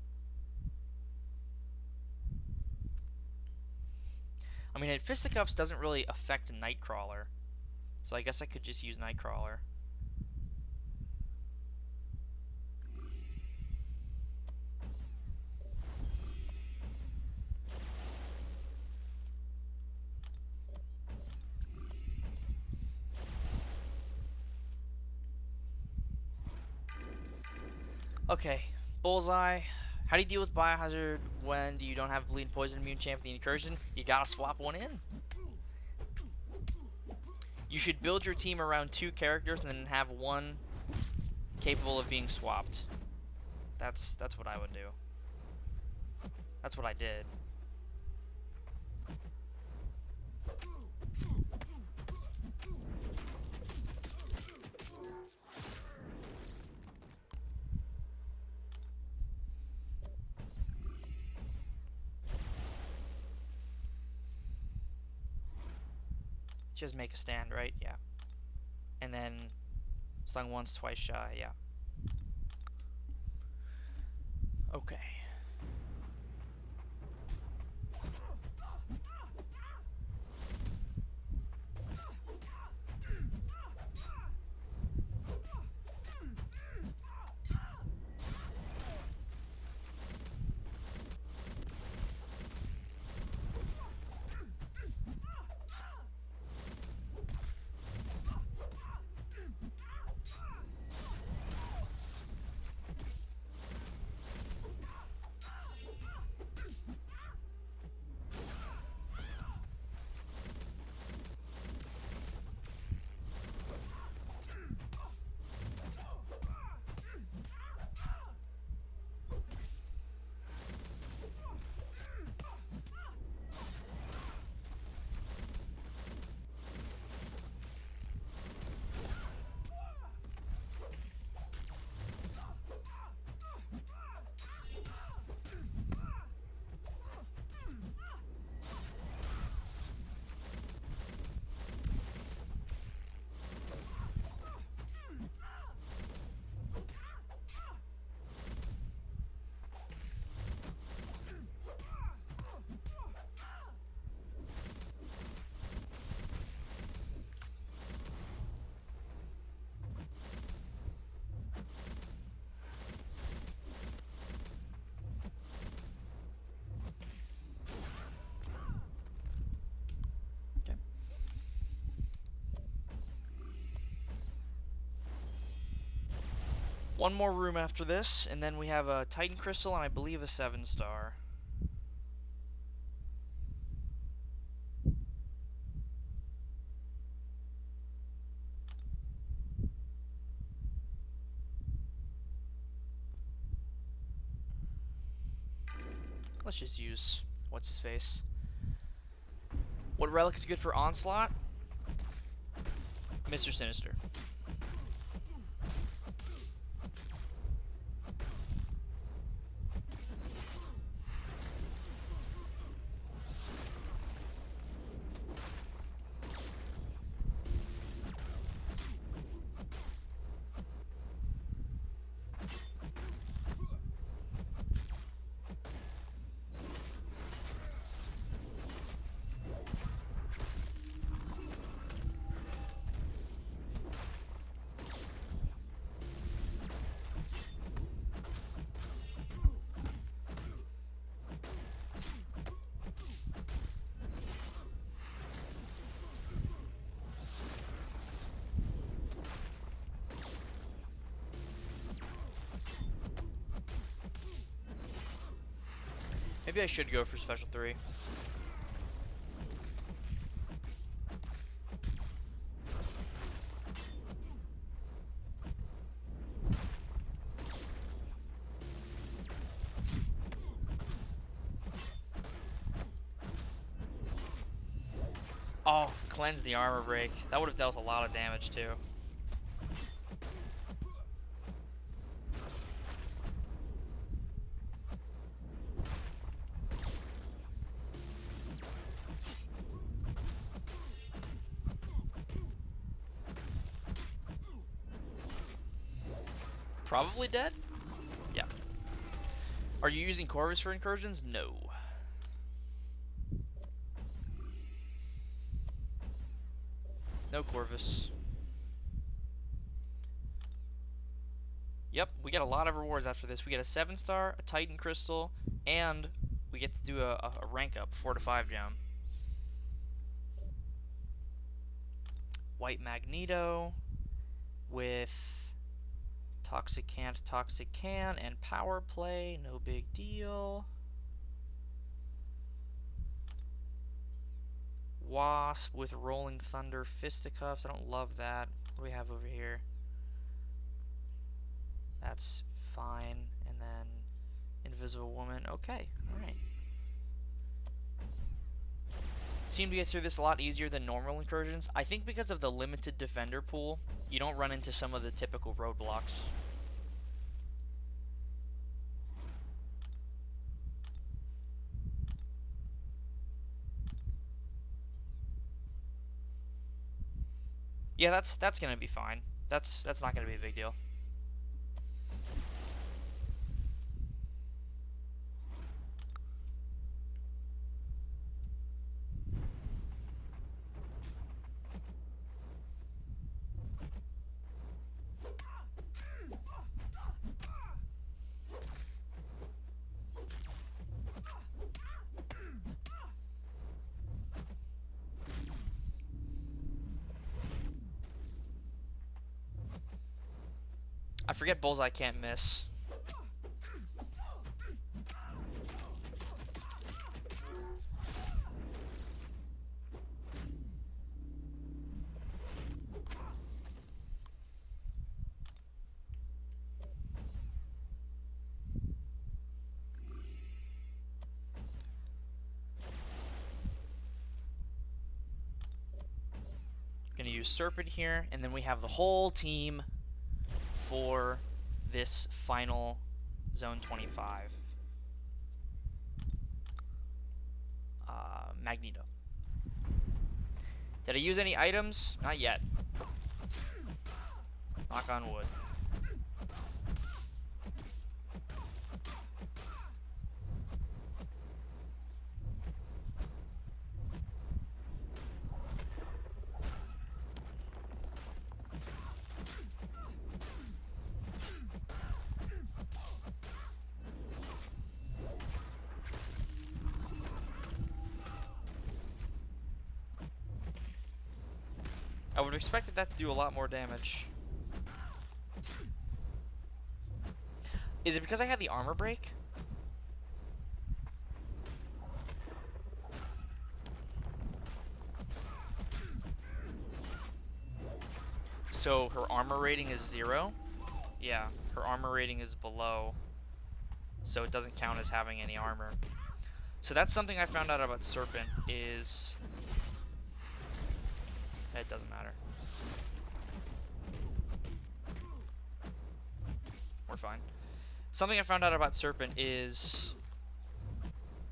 S1: I mean, fisticuffs doesn't really affect Nightcrawler, so I guess I could just use Nightcrawler. Okay, Bullseye. How do you deal with Biohazard when you don't have Bleed Poison Immune Champ for the Incursion? You gotta swap one in. You should build your team around 2 characters and then have one capable of being swapped. That's what I would do. That's what I did. Just make a stand, right? Yeah. And then slung once, twice shy, yeah. Okay. One more room after this, and then we have a Titan Crystal and I believe a 7-star. Let's just use what's his face. What relic is good for Onslaught? Mr. Sinister. Maybe I should go for Special 3. Oh, cleanse the armor break. That would have dealt a lot of damage too. Probably dead? Yeah. Are you using Corvus for Incursions? No. No Corvus. Yep, we get a lot of rewards after this. We get a 7-star, a Titan Crystal, and we get to do a rank up, 4 to 5 gem. White Magneto with Toxic Can, and Power Play, no big deal. Wasp with Rolling Thunder, Fisticuffs, I don't love that. What do we have over here? That's fine. And then Invisible Woman, okay, alright. seem to get through this a lot easier than normal incursions. I think because of the limited defender pool, you don't run into some of the typical roadblocks. Yeah, that's gonna be fine. That's not gonna be a big deal. I forget Bullseye can't miss. Gonna use Serpent here, and then we have the whole team for this final Zone 25. Magneto. Did I use any items? Not yet. Knock on wood. I would have expected that to do a lot more damage. Is it because I had the armor break? So her armor rating is 0? Yeah, her armor rating is below, so it doesn't count as having any armor. So that's something I found out about Serpent is... It doesn't matter. We're fine. Something I found out about Serpent is...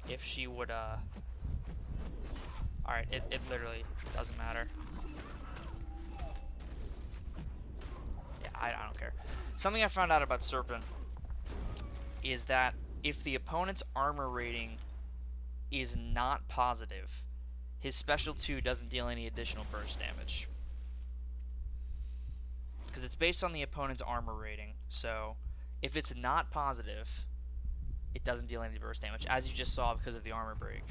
S1: If she would, Alright, it literally doesn't matter. Yeah, I don't care. Something I found out about Serpent is that if the opponent's armor rating is not positive, his special 2 doesn't deal any additional burst damage. Because it's based on the opponent's armor rating. So, if it's not positive, it doesn't deal any burst damage, as you just saw because of the armor break.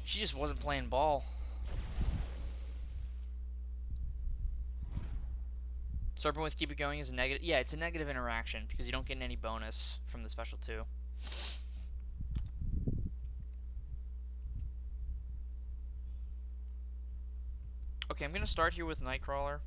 S1: She just wasn't playing ball. Serpent with Keep It Going is a negative. Yeah, it's a negative interaction because you don't get any bonus from the special 2. Okay, I'm going to start here with Nightcrawler.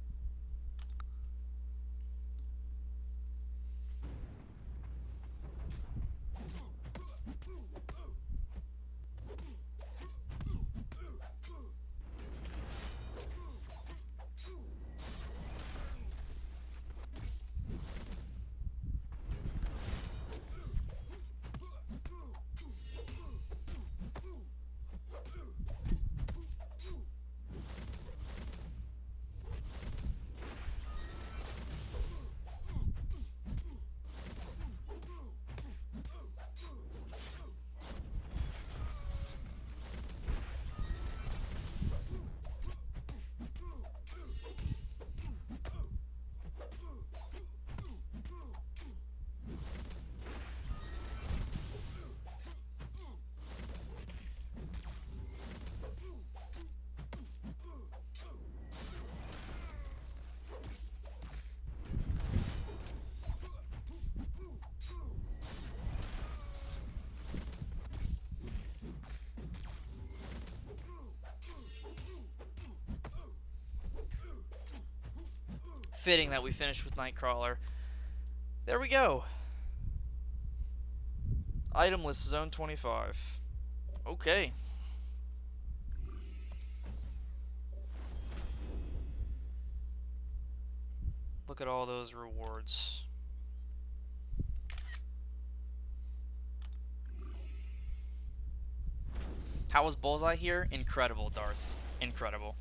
S1: fitting that we finished with Nightcrawler. There we go. Itemless Zone 25. Okay. Look at all those rewards. How was Bullseye here? Incredible, Darth. Incredible.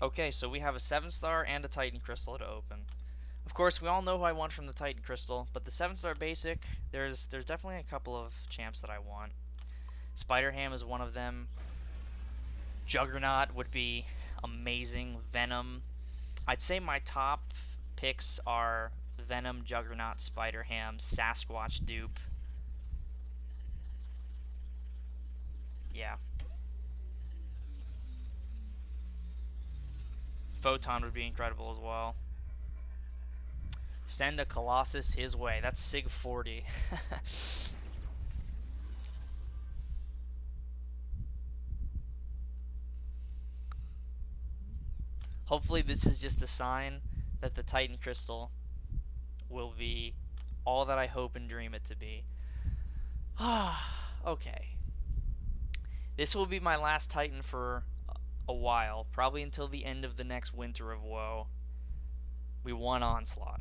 S1: Okay, so we have a 7-star and a Titan Crystal to open. Of course, we all know who I want from the Titan Crystal, but the 7-star basic, there's definitely a couple of champs that I want. Spider-Ham is one of them. Juggernaut would be amazing. Venom. I'd say my top picks are Venom, Juggernaut, Spider-Ham, Sasquatch dupe. Yeah. Photon would be incredible as well. Send a Colossus his way. That's Sig 40. Hopefully this is just a sign that the Titan Crystal will be all that I hope and dream it to be. Okay. This will be my last Titan for a while, probably until the end of the next Winter of Woe. We want Onslaught.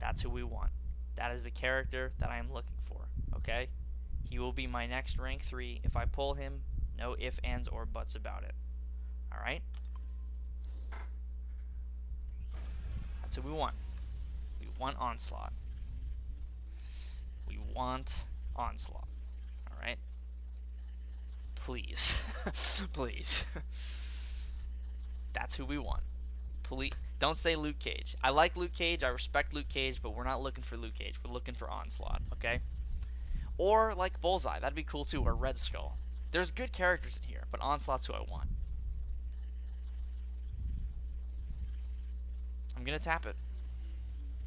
S1: That's who we want. That is the character that I am looking for, okay? He will be my next rank 3 if I pull him. No ifs, ands, or buts about it. Alright? That's who we want. We want Onslaught. We want Onslaught. Alright? Please. Please. That's who we want. Please. Don't say Luke Cage. I like Luke Cage. I respect Luke Cage, but we're not looking for Luke Cage. We're looking for Onslaught, okay? Or like Bullseye. That'd be cool too. Or Red Skull. There's good characters in here, but Onslaught's who I want. I'm gonna tap it.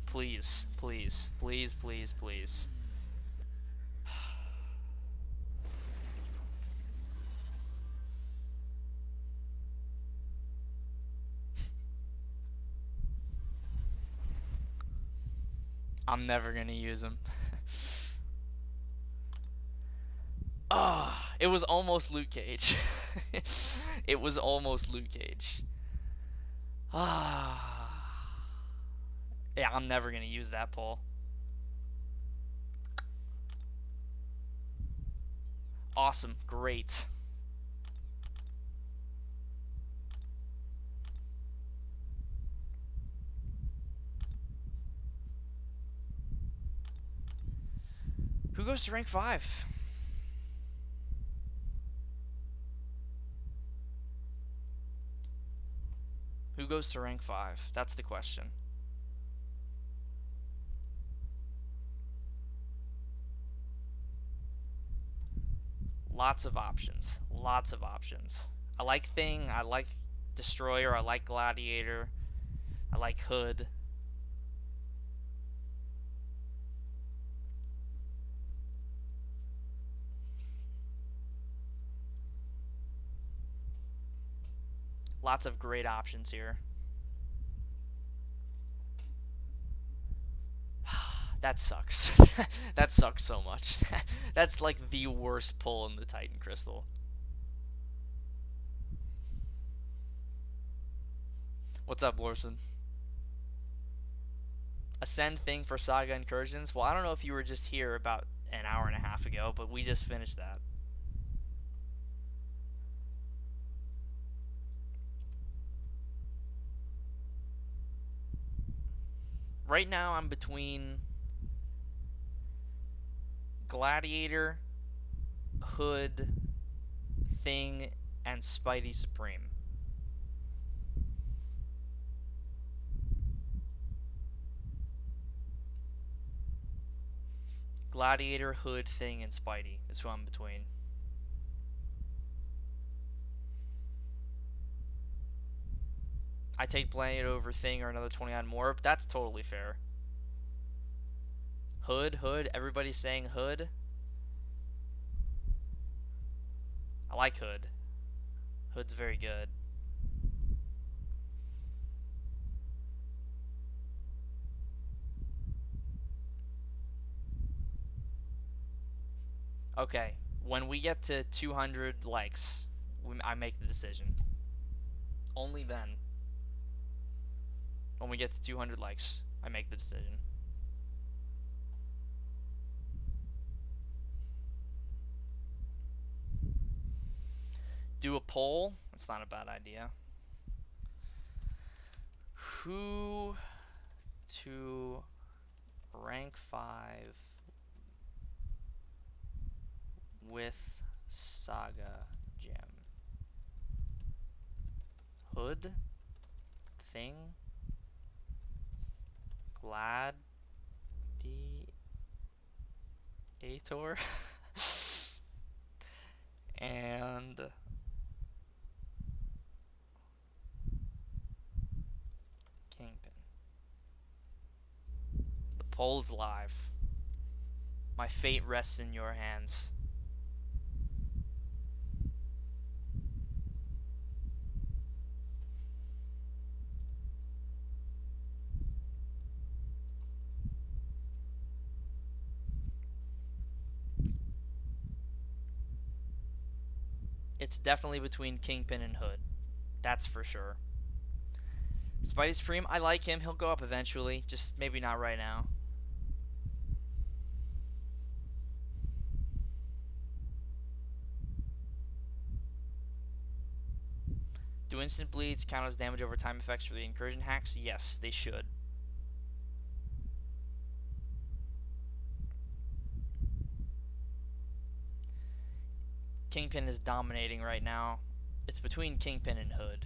S1: Please, please, please, please, please. I'm never gonna use him. Ah, it was almost Luke Cage. It was almost Luke Cage. Ah. Yeah, I'm never gonna use that pull. Awesome, great. Who goes to rank 5? Who goes to rank 5? That's the question. Lots of options. Lots of options. I like Thing. I like Destroyer. I like Gladiator. I like Hood. Lots of great options here. That sucks. That sucks so much. That's like the worst pull in the Titan Crystal. What's up, Lorson? Ascend Thing for Saga Incursions? Well, I don't know if you were just here about an hour and a half ago, but we just finished that. Right now, I'm between Gladiator, Hood, Thing, and Spidey Supreme. Gladiator, Hood, Thing, and Spidey is who I'm between. I take Blade over Thing or another 29 more, but that's totally fair. Hood, everybody's saying Hood. I like Hood. Hood's very good. Okay, when we get to 200 likes, I make the decision. Only then. When we get to 200 likes, I make the decision. Do a poll. That's not a bad idea. Who to rank 5 with Saga gem? Hood, Thing, Gladiator, and Kingpin. The poll is live. My fate rests in your hands. It's definitely between Kingpin and Hood. That's for sure. Spidey Supreme, I like him. He'll go up eventually. Just maybe not right now. Do instant bleeds count as damage over time effects for the incursion hacks? Yes, they should. Kingpin is dominating right now. It's between Kingpin and Hood.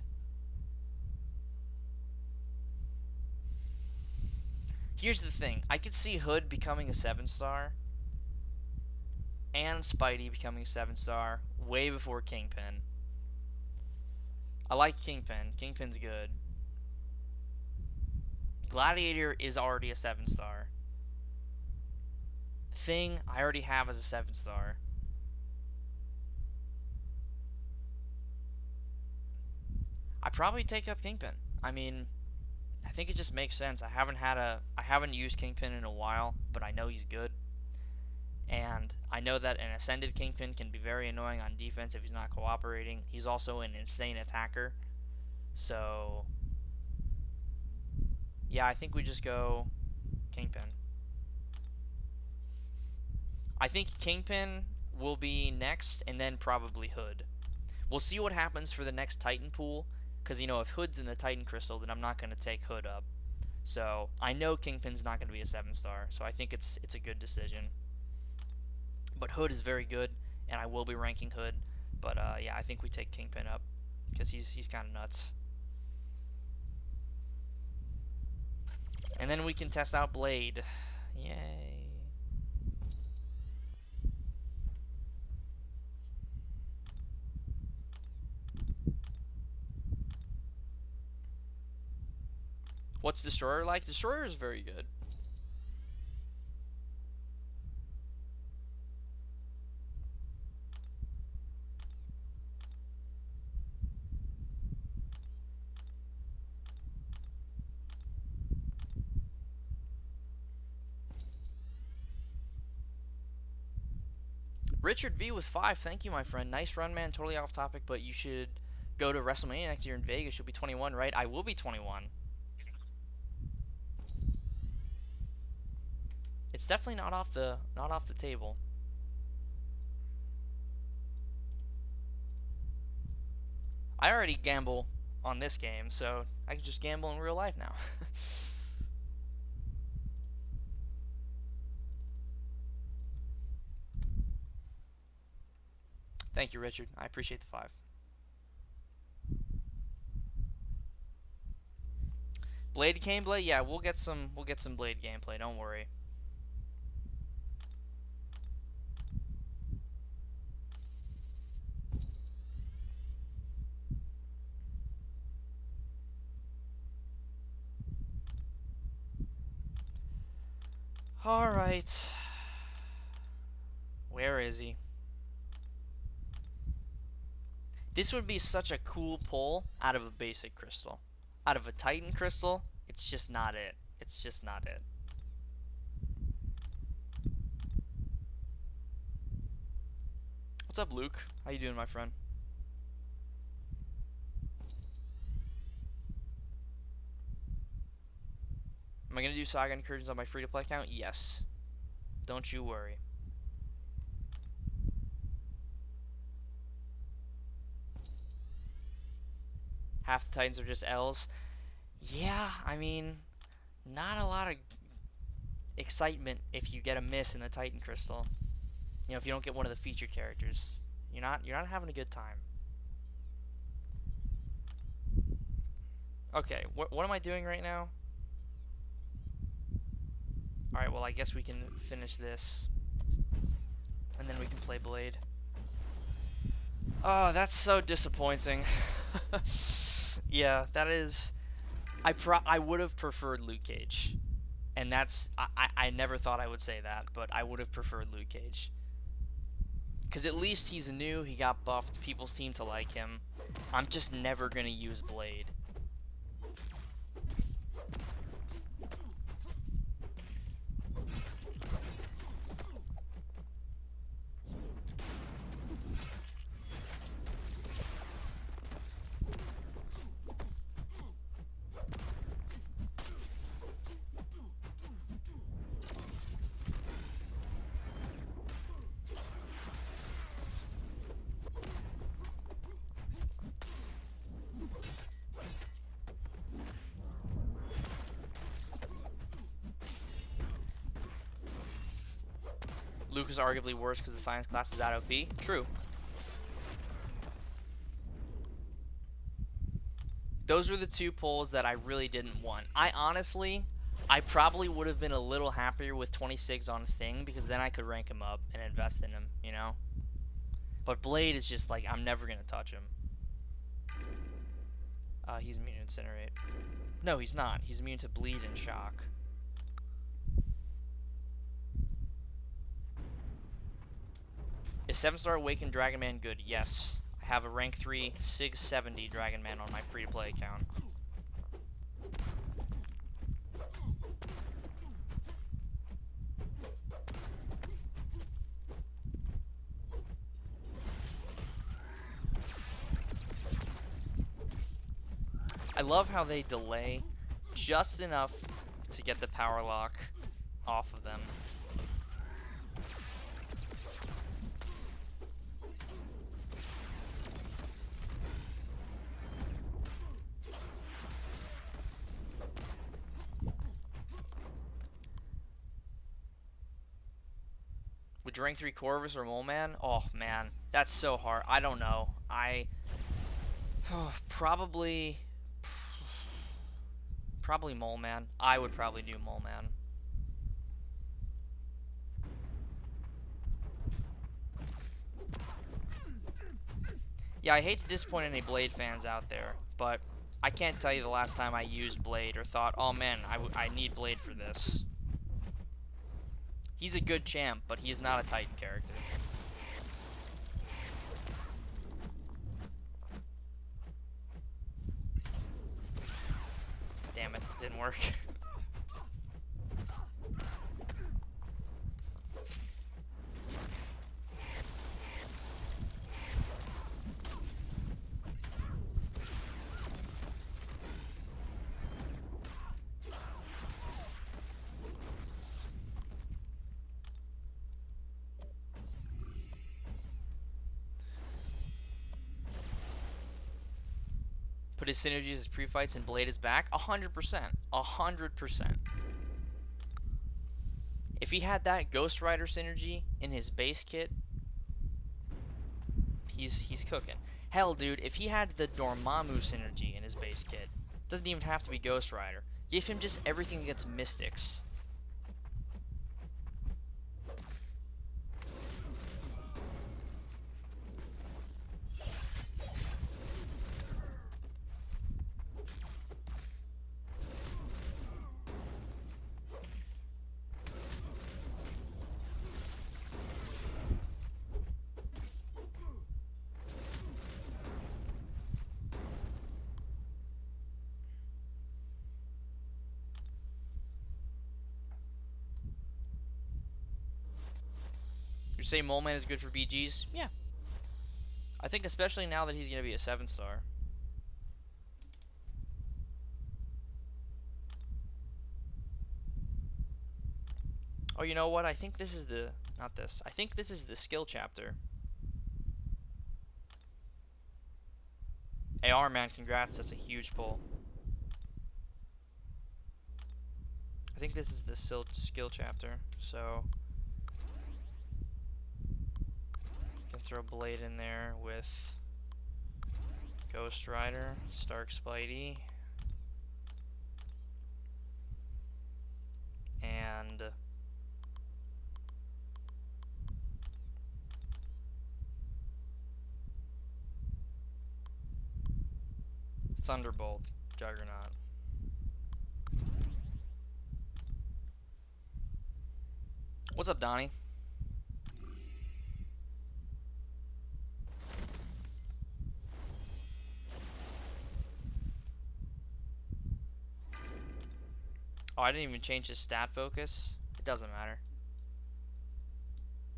S1: Here's the thing. I could see Hood becoming a 7-star and Spidey becoming a 7-star way before Kingpin. I like Kingpin. Kingpin's good. Gladiator is already a 7-star. Thing, I already have as a 7-star. I'd probably take up Kingpin. I mean, I think it just makes sense. I haven't used Kingpin in a while, but I know he's good. And I know that an Ascended Kingpin can be very annoying on defense if he's not cooperating. He's also an insane attacker. So, yeah, I think we just go Kingpin. I think Kingpin will be next, and then probably Hood. We'll see what happens for the next Titan pool, because, you know, if Hood's in the Titan Crystal, then I'm not going to take Hood up. So, I know Kingpin's not going to be a 7-star, so I think it's a good decision. But Hood is very good, and I will be ranking Hood. But, yeah, I think we take Kingpin up, because he's kind of nuts. And then we can test out Blade. Yay. What's Destroyer like? Destroyer is very good. Richard V with 5, thank you, my friend. Nice run, man. Totally off topic, but you should go to WrestleMania next year in Vegas. You'll be 21, right? I will be 21. It's definitely not off the table. I already gamble on this game, so I can just gamble in real life now. Thank you, Richard. I appreciate the 5. Blade gameplay? Yeah, we'll get some Blade gameplay, don't worry. Alright. Where is he? This would be such a cool pull out of a basic crystal. Out of a Titan crystal, it's just not it. It's just not it. What's up, Luke? How you doing, my friend? Am I gonna do Saga Incursions on my free-to-play account? Yes. Don't you worry. Half the Titans are just L's. Yeah, I mean, not a lot of excitement if you get a miss in the Titan Crystal. You know, if you don't get one of the featured characters, you're not having a good time. Okay, what am I doing right now? All right, well, I guess we can finish this, and then we can play Blade. Oh, that's so disappointing. Yeah, that is. I would have preferred Luke Cage, and that's I never thought I would say that, but I would have preferred Luke Cage. Because at least he's new, he got buffed, people seem to like him. I'm just never gonna use Blade. Luke is arguably worse because the science class is at OP. True. Those were the two pulls that I really didn't want. I probably would have been a little happier with 26 on Thing because then I could rank him up and invest in him, you know? But Blade is just like, I'm never going to touch him. He's immune to Incinerate. No, he's not. He's immune to Bleed and Shock. Is 7-star Awakened Dragon Man good? Yes. I have a rank 3 Sig 70 Dragon Man on my free-to-play account. I love how they delay just enough to get the power lock off of them. Would rank 3 Corvus or Mole Man? Oh man, that's so hard. I don't know. Probably Mole Man. I would probably do Mole Man. Yeah, I hate to disappoint any Blade fans out there, but I can't tell you the last time I used Blade or thought, oh man, I need Blade for this. He's a good champ, but he's not a Titan character. Damn it, didn't work. Put his synergies as pre-fights and Blade is back? 100%. 100%. If he had that Ghost Rider synergy in his base kit, he's cooking. Hell, dude, if he had the Dormammu synergy in his base kit, doesn't even have to be Ghost Rider. Give him just everything that gets Mystics. You say Mole Man is good for BGs? Yeah. I think especially now that he's going to be a 7-star. Oh, you know what? I think this is the... Not this. I think this is the skill chapter. AR, man, congrats. That's a huge pull. I think this is the skill chapter, so... You can throw Blade in there with... Ghost Rider, Stark Spidey... And... Thunderbolt, Juggernaut. What's up, Donnie? Oh, I didn't even change his stat focus. It doesn't matter.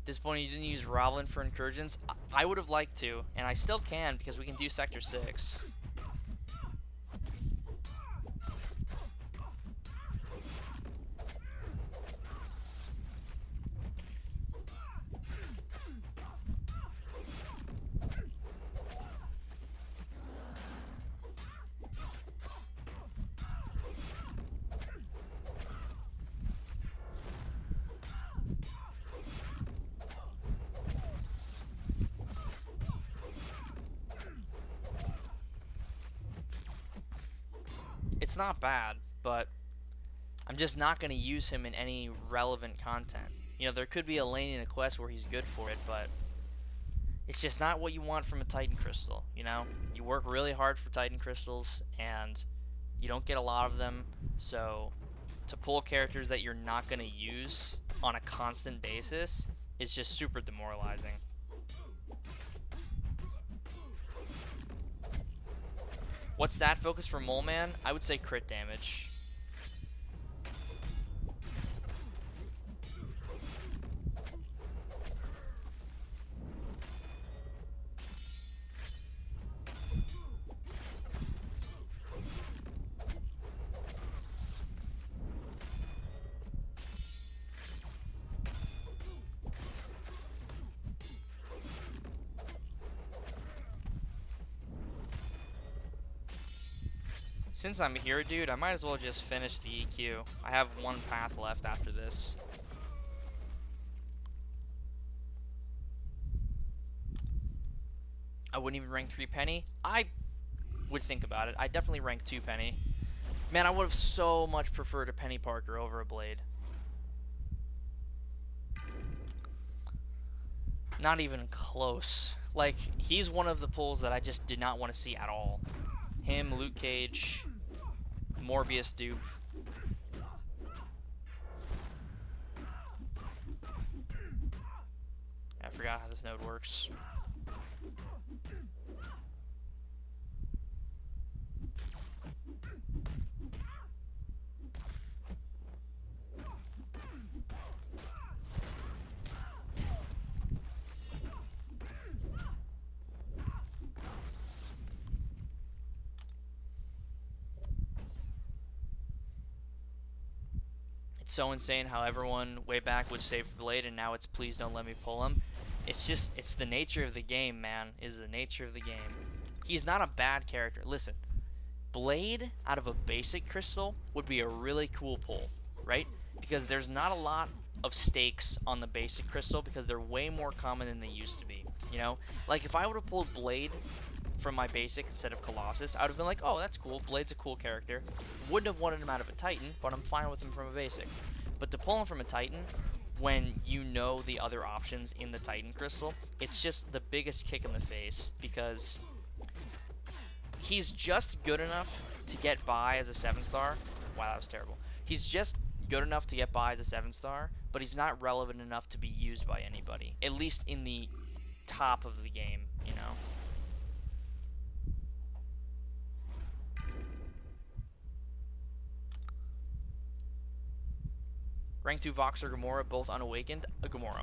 S1: Disappointing you didn't use Roblin for Incursions. I would have liked to, and I still can because we can do Sector 6. It's not bad, but I'm just not going to use him in any relevant content. You know, there could be a lane in a quest where he's good for it, but it's just not what you want from a Titan Crystal, you know? You work really hard for Titan Crystals, and you don't get a lot of them, so to pull characters that you're not going to use on a constant basis is just super demoralizing. What's stat focus for Mole Man? I would say crit damage. Since I'm here, dude, I might as well just finish the EQ. I have one path left after this. I wouldn't even rank 3 Penny. I would think about it. I'd definitely rank 2 Penny. Man, I would have so much preferred a Penny Parker over a Blade. Not even close. Like, he's one of the pulls that I just did not want to see at all. Him, Luke Cage, Morbius dupe. I forgot how this node works. So insane how everyone way back was saved for Blade and now it's please don't let me pull him. It's the nature of the game, man. It's the nature of the game. He's not a bad character. Listen, Blade out of a basic crystal would be a really cool pull, right? Because there's not a lot of stakes on the basic crystal because they're way more common than they used to be, you know? Like if I would have pulled Blade from my basic instead of Colossus, I would have been like, oh, that's cool. Blade's a cool character. Wouldn't have wanted him out of a Titan, but I'm fine with him from a basic. But to pull him from a Titan, when you know the other options in the Titan Crystal, it's just the biggest kick in the face because he's just good enough to get by as a 7-star. Wow, that was terrible. He's just good enough to get by as a 7-star, but he's not relevant enough to be used by anybody, at least in the top of the game, you know? Rank 2 Vox or Gamora, both unawakened. A Gamora.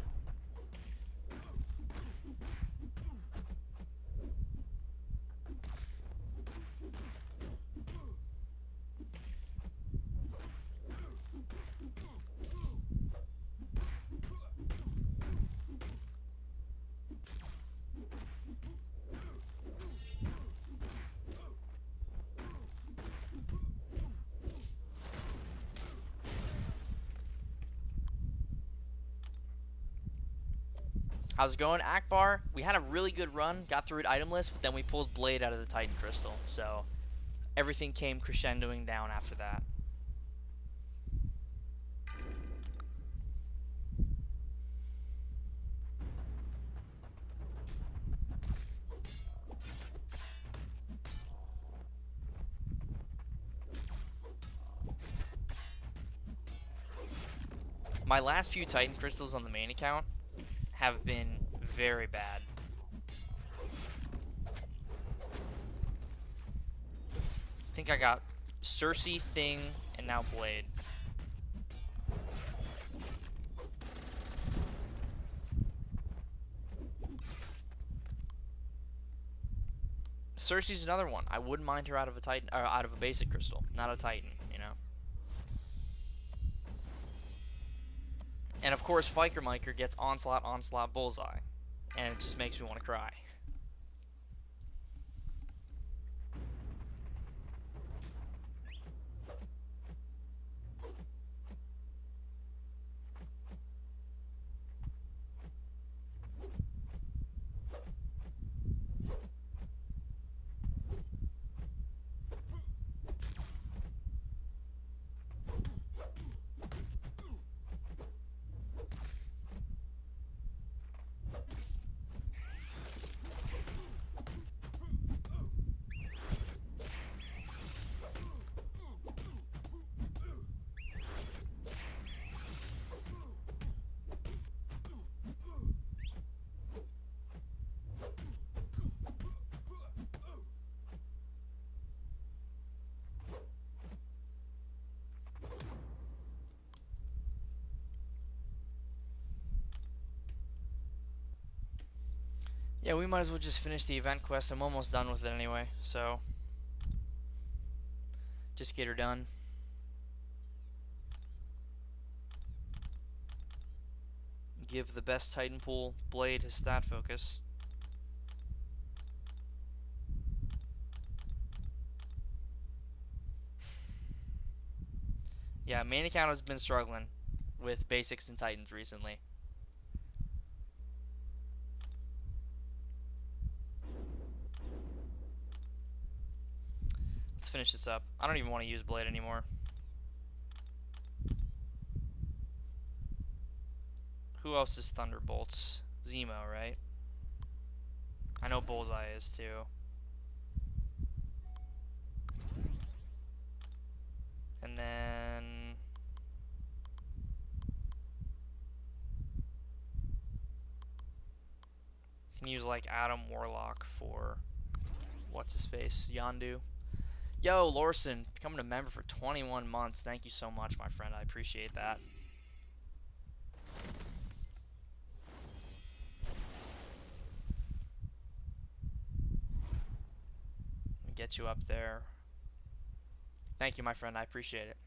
S1: How's it going, Akbar? We had a really good run, got through it itemless, but then we pulled Blade out of the Titan Crystal, so everything came crescendoing down after that. My last few Titan Crystals on the main account have been very bad. I think I got Cersei, Thing, and now Blade. Cersei's another one. I wouldn't mind her out of a Titan, or out of a basic crystal, not a Titan, you know. And of course, Fiker Miker gets Onslaught, Onslaught, Bullseye, and it just makes me want to cry. Yeah, we might as well just finish the event quest. I'm almost done with it anyway, so just get her done. Give the best Titan pool Blade his stat focus. Yeah, main account has been struggling with basics and Titans recently. Let's finish this up. I don't even want to use Blade anymore. Who else is Thunderbolts? Zemo, right? I know Bullseye is too. And then can use like Adam Warlock for what's his face? Yondu. Yo, Lorson, becoming a member for 21 months. Thank you so much, my friend. I appreciate that. Get you up there. Thank you, my friend. I appreciate it.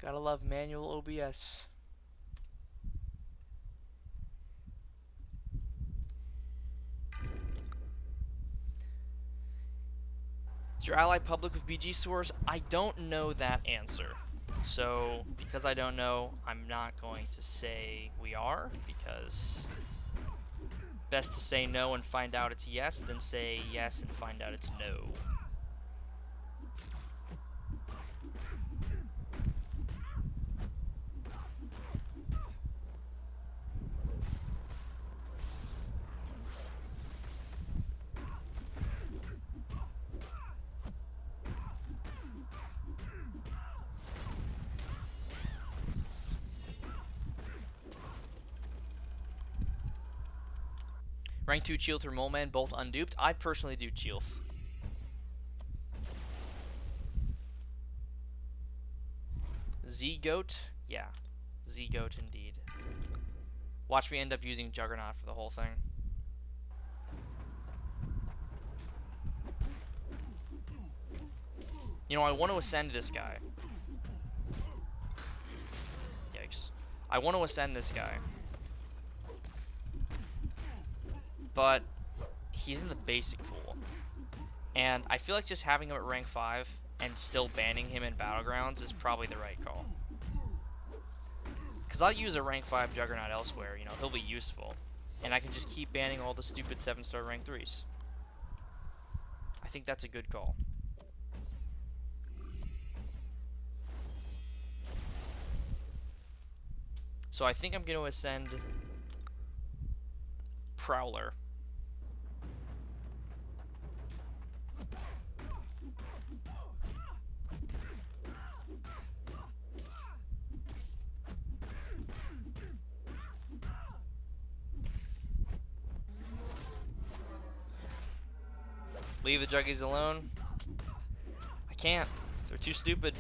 S1: Gotta love manual OBS. Is your ally public with BG stores? I don't know that answer. So, because I don't know, I'm not going to say we are, because best to say no and find out it's yes than say yes and find out it's no. Rank 2 Chilth or Moleman, both unduped. I personally do Chilth. Z-Goat? Yeah. Z-Goat indeed. Watch me end up using Juggernaut for the whole thing. You know, I want to ascend this guy. Yikes. I want to ascend this guy. But he's in the basic pool. And I feel like just having him at rank 5 and still banning him in Battlegrounds is probably the right call. Because I'll use a rank 5 Juggernaut elsewhere, you know, he'll be useful. And I can just keep banning all the stupid 7-star rank 3s. I think that's a good call. So I think I'm going to ascend Prowler. Leave the Juggies alone. I can't. They're too stupid.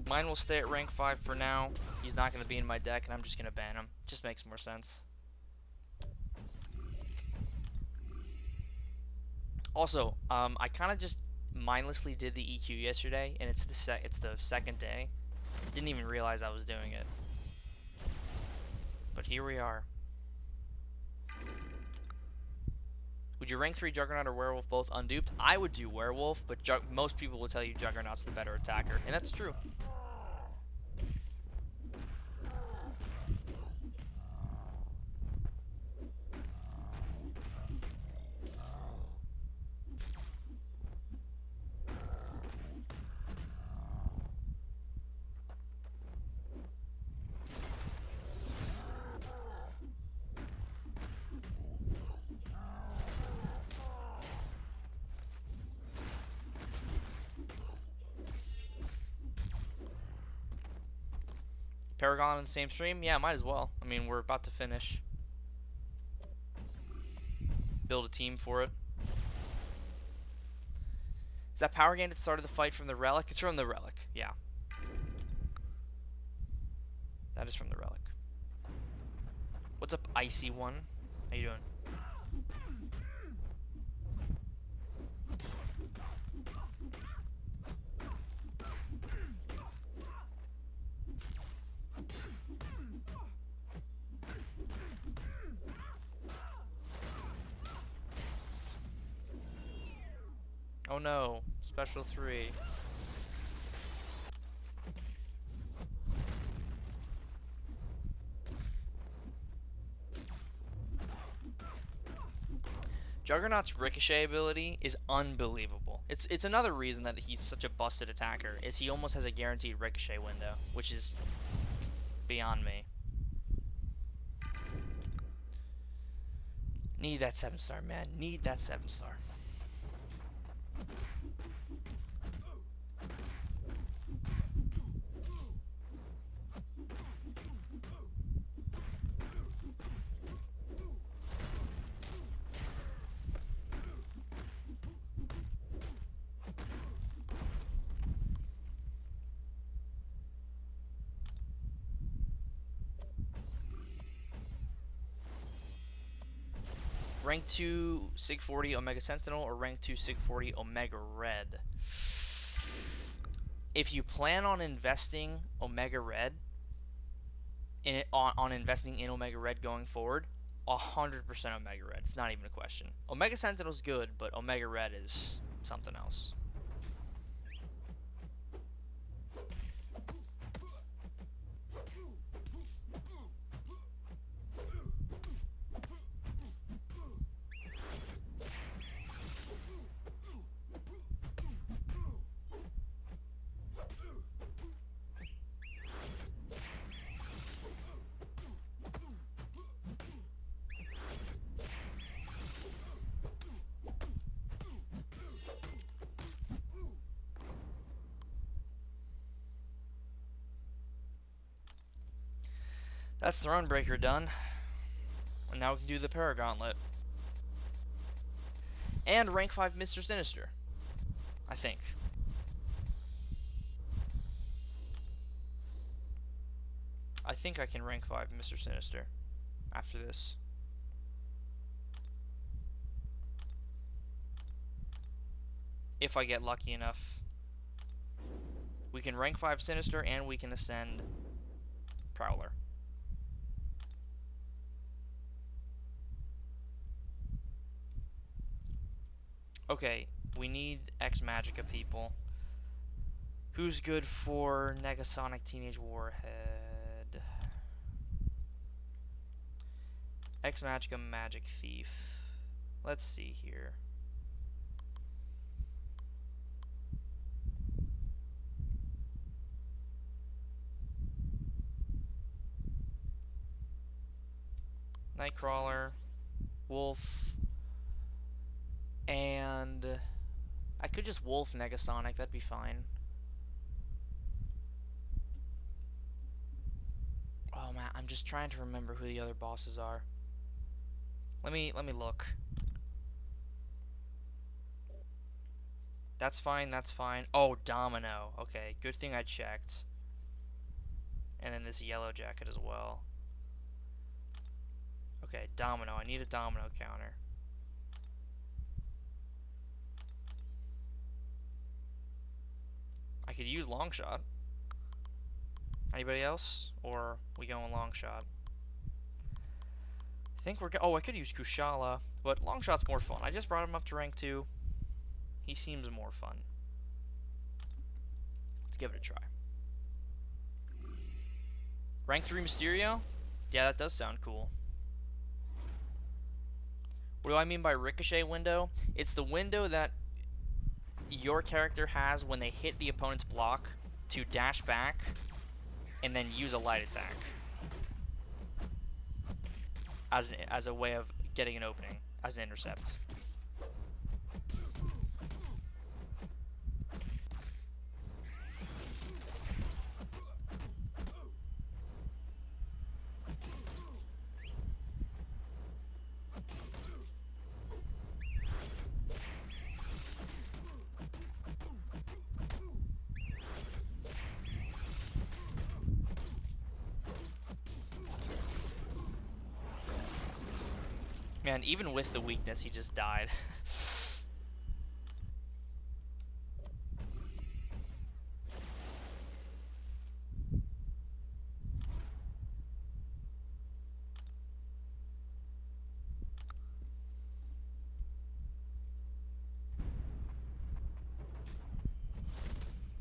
S1: Mine will stay at rank 5 for now. He's not going to be in my deck, and I'm just going to ban him. Just makes more sense. Also, I kind of just mindlessly did the EQ yesterday, and it's the second day. Didn't even realize I was doing it. But here we are. Would you rank 3 Juggernaut or Werewolf both unduped? I would do Werewolf, but most people will tell you Juggernaut's the better attacker, and that's true. Paragon in the same stream? Yeah, might as well. I mean, we're about to finish. Build a team for it. Is that power gain at the start of the fight from the Relic? It's from the Relic, yeah. That is from the Relic. What's up, Icy One? How you doing? Oh no, special 3. Juggernaut's ricochet ability is unbelievable. It's another reason that he's such a busted attacker, is he almost has a guaranteed ricochet window, which is beyond me. Need that 7-star, man. Need that 7-star. Rank 2 Sig 40 Omega Sentinel or Rank 2 Sig 40 Omega Red? If you plan on investing Omega Red, on investing in Omega Red going forward, 100% Omega Red. It's not even a question. Omega Sentinel's good, but Omega Red is something else. That's Thronebreaker done. And now we can do the Paragauntlet. And rank 5 Mr. Sinister. I think. I think I can rank 5 Mr. Sinister after this. If I get lucky enough. We can rank 5 Sinister and we can ascend Prowler. Okay, we need X Magicka people. Who's good for Negasonic Teenage Warhead? Ex Magica Magic Thief. Let's see here. Nightcrawler, Wolf, and I could just Wolf Negasonic, that'd be fine. Oh man, I'm just trying to remember who the other bosses are. Let me look. That's fine, that's fine. Oh, Domino. Okay, good thing I checked. And then this Yellow Jacket as well. Okay, Domino. I need a Domino counter. I could use Longshot. Anybody else? Or we going Longshot? I think we're oh, I could use Kushala, but Longshot's more fun. I just brought him up to rank 2. He seems more fun. Let's give it a try. Rank 3 Mysterio? Yeah, that does sound cool. What do I mean by ricochet window? It's the window that your character has when they hit the opponent's block to dash back and then use a light attack as a way of getting an opening, as an intercept. Man, even with the weakness, he just died.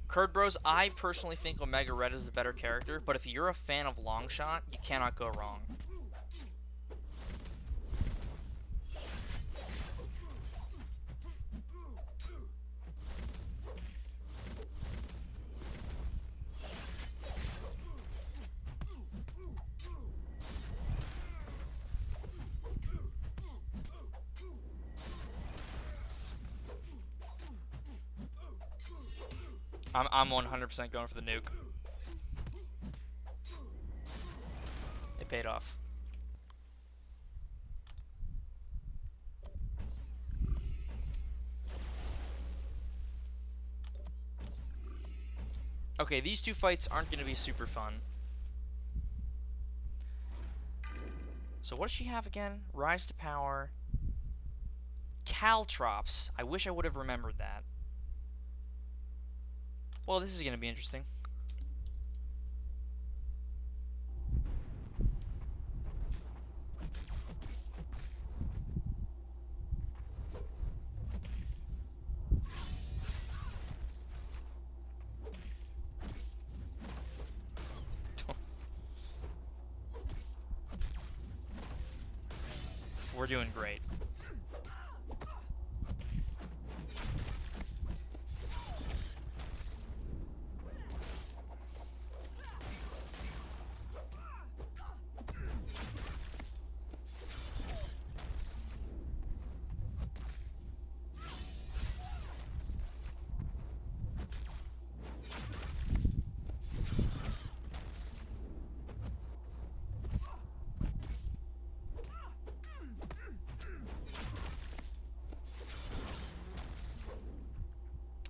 S1: Curd Bros, I personally think Omega Red is the better character, but if you're a fan of Longshot, you cannot go wrong. I'm 100% going for the nuke. It paid off. Okay, these two fights aren't going to be super fun. So what does she have again? Rise to Power. Caltrops. I wish I would have remembered that. Well, this is going to be interesting. We're doing great.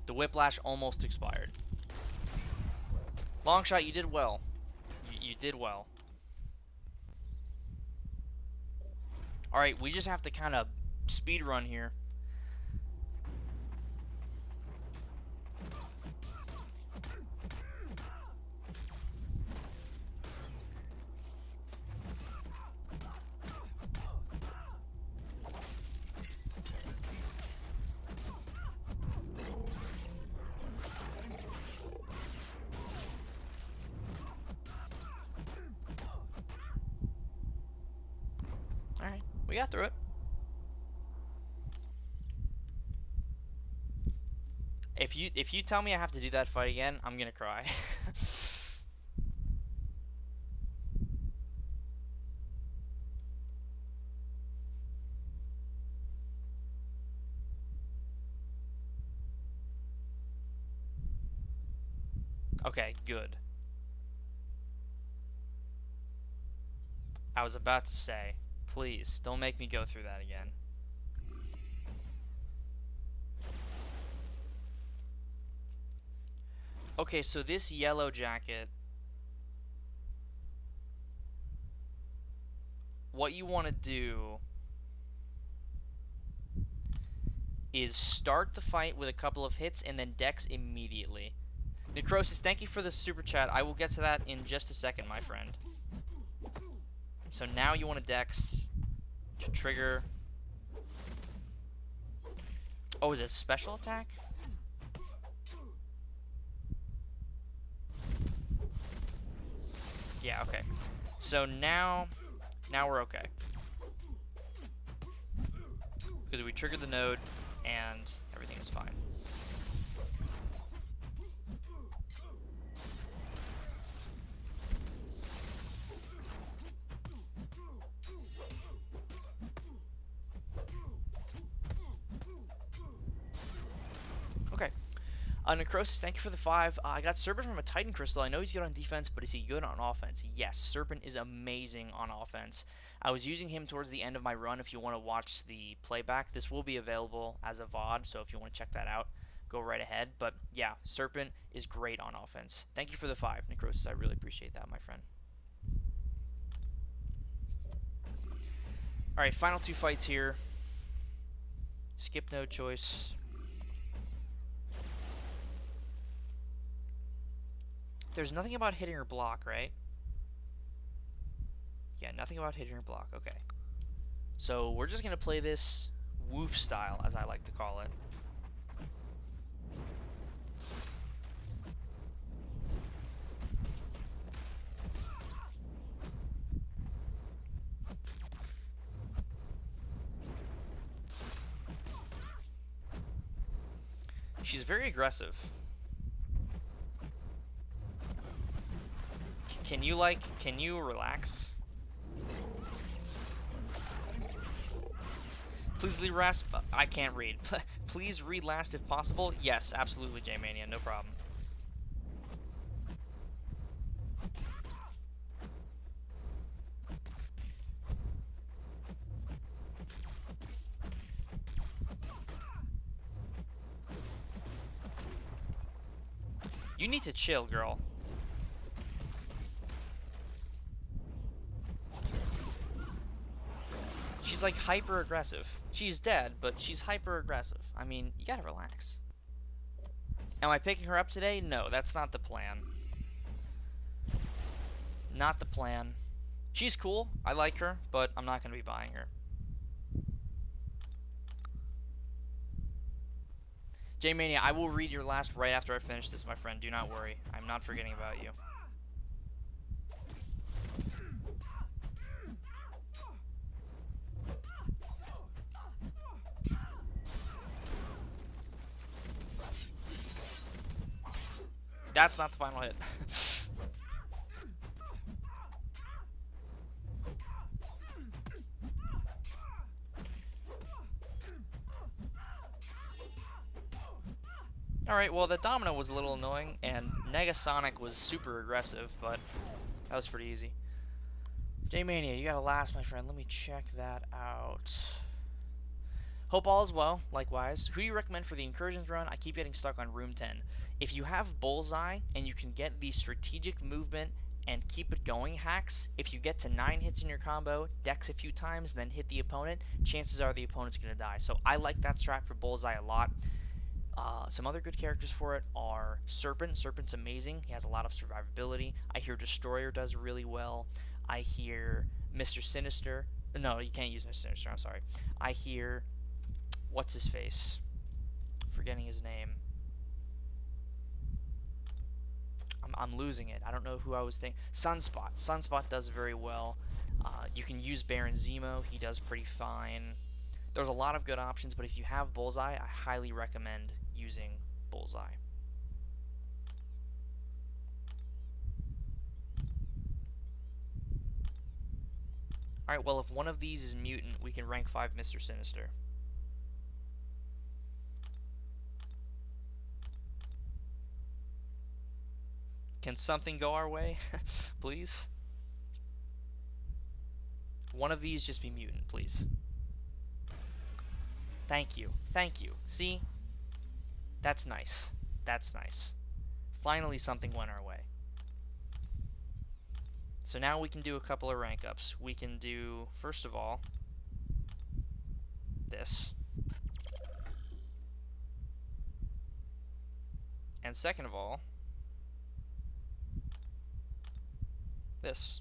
S1: The Whiplash almost expired. Longshot, you did well. You did well. Alright, we just have to kind of speed run here. Alright, we got through it. If you tell me I have to do that fight again, I'm gonna cry. Okay, good. I was about to say, please, don't make me go through that again. Okay, so this yellow jacket, what you want to do is start the fight with a couple of hits and then dex immediately. Necrosis, thank you for the super chat. I will get to that in just a second, my friend. So now you want to dex to trigger. Oh, is it special attack? Yeah, okay. So now we're okay. Because we triggered the node and everything is fine. Okay. Necrosis, thank you for the 5. I got Serpent from a Titan Crystal. I know he's good on defense, but is he good on offense? Yes, Serpent is amazing on offense. I was using him towards the end of my run. If you want to watch the playback, this will be available as a VOD, so if you want to check that out, go right ahead. But yeah, Serpent is great on offense. Thank you for the 5, Necrosis. I really appreciate that, my friend. Alright, final 2 fights here. Skip node choice. There's nothing about hitting her block, right? Yeah, nothing about hitting her block. Okay. So we're just going to play this woof style, as I like to call it. She's very aggressive. Can you relax? Please read last. I can't read. Please read last if possible. Yes, absolutely, J-Mania, no problem. You need to chill, girl. She's like hyper aggressive. She's dead, but she's hyper aggressive. I mean, you gotta relax. Am I picking her up today? No, that's not the plan. Not the plan. She's cool. I like her, but I'm not gonna be buying her. J-Mania, I will read your last right after I finish this, my friend. Do not worry. I'm not forgetting about you. That's not the final hit. Alright, well, the Domino was a little annoying, and Negasonic was super aggressive, but that was pretty easy. J-Mania, you got a last, my friend. Let me check that out. Hope all is well, likewise. Who do you recommend for the Incursions run? I keep getting stuck on Room 10. If you have Bullseye, and you can get the strategic movement and keep it going hacks, if you get to 9 hits in your combo, dex a few times, and then hit the opponent, chances are the opponent's going to die. So I like that strat for Bullseye a lot. Some other good characters for it are Serpent. Serpent's amazing. He has a lot of survivability. I hear Destroyer does really well. I hear Mr. Sinister. No, you can't use Mr. Sinister. I'm sorry. I hear... What's his face? Forgetting his name. I'm losing it. I don't know who I was thinking. Sunspot. Sunspot does very well. You can use Baron Zemo, he does pretty fine. There's a lot of good options, but if you have Bullseye, I highly recommend using Bullseye. Alright, well, if one of these is Mutant, we can rank 5 Mr. Sinister. Can something go our way? Please? One of these just be Mutant, please. Thank you. Thank you. See? That's nice. That's nice. Finally something went our way. So now we can do a couple of rank ups. We can do, first of all, this. And second of all, this.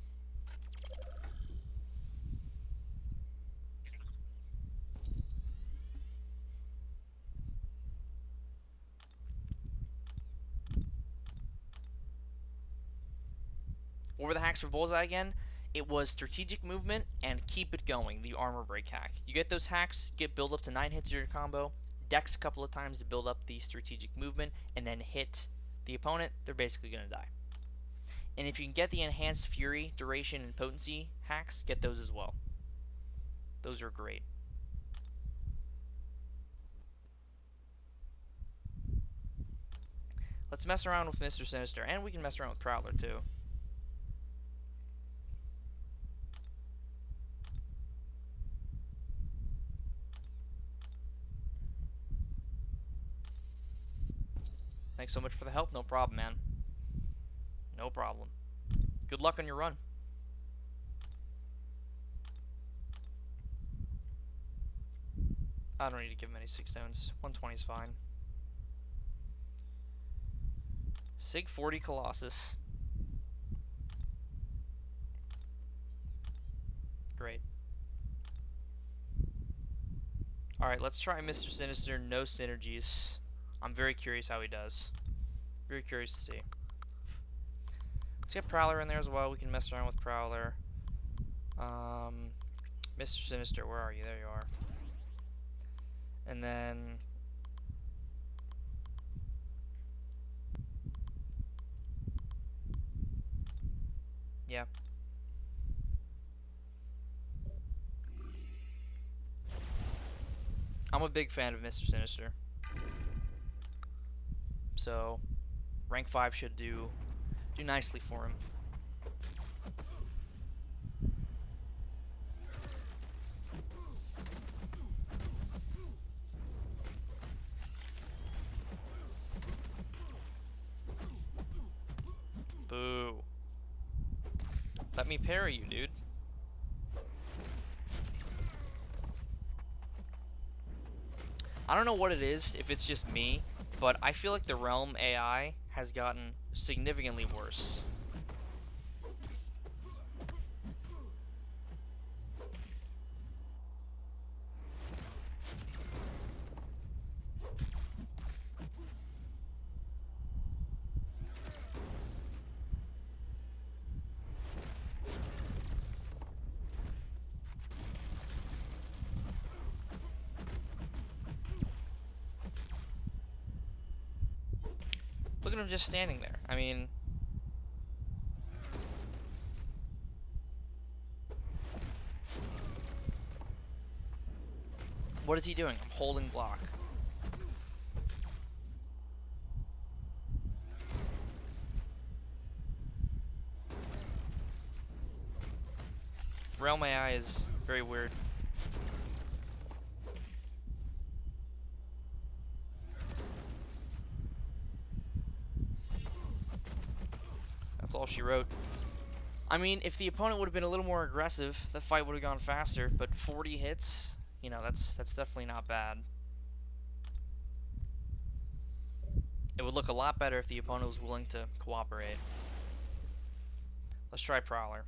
S1: What were the hacks for Bullseye again? It was strategic movement and keep it going, the armor break hack. You get those hacks, get build up to 9 hits in your combo, dex a couple of times to build up the strategic movement, and then hit the opponent, they're basically going to die. And if you can get the enhanced fury, duration, and potency hacks, get those as well. Those are great. Let's mess around with Mr. Sinister, and we can mess around with Prowler too. Thanks so much for the help. No problem, man. No problem. Good luck on your run. I don't need to give him any 6 stones. 120 is fine. Sig 40 Colossus. Great. Alright, let's try Mr. Sinister. No synergies. I'm very curious how he does. Very curious to see. Let's get Prowler in there as well. We can mess around with Prowler. Mr. Sinister, where are you? There you are. And then... yeah. I'm a big fan of Mr. Sinister. So, rank 5 should do nicely for him. Boo. Let me parry you, dude. I don't know what it is, if it's just me, but I feel like the Realm AI has gotten significantly worse. Look at him just standing there. I mean... what is he doing? I'm holding block. Realm AI is very weird. That's all she wrote. I mean, if the opponent would have been a little more aggressive, the fight would have gone faster, but 40 hits, you know, that's definitely not bad. It would look a lot better if the opponent was willing to cooperate. Let's try Prowler.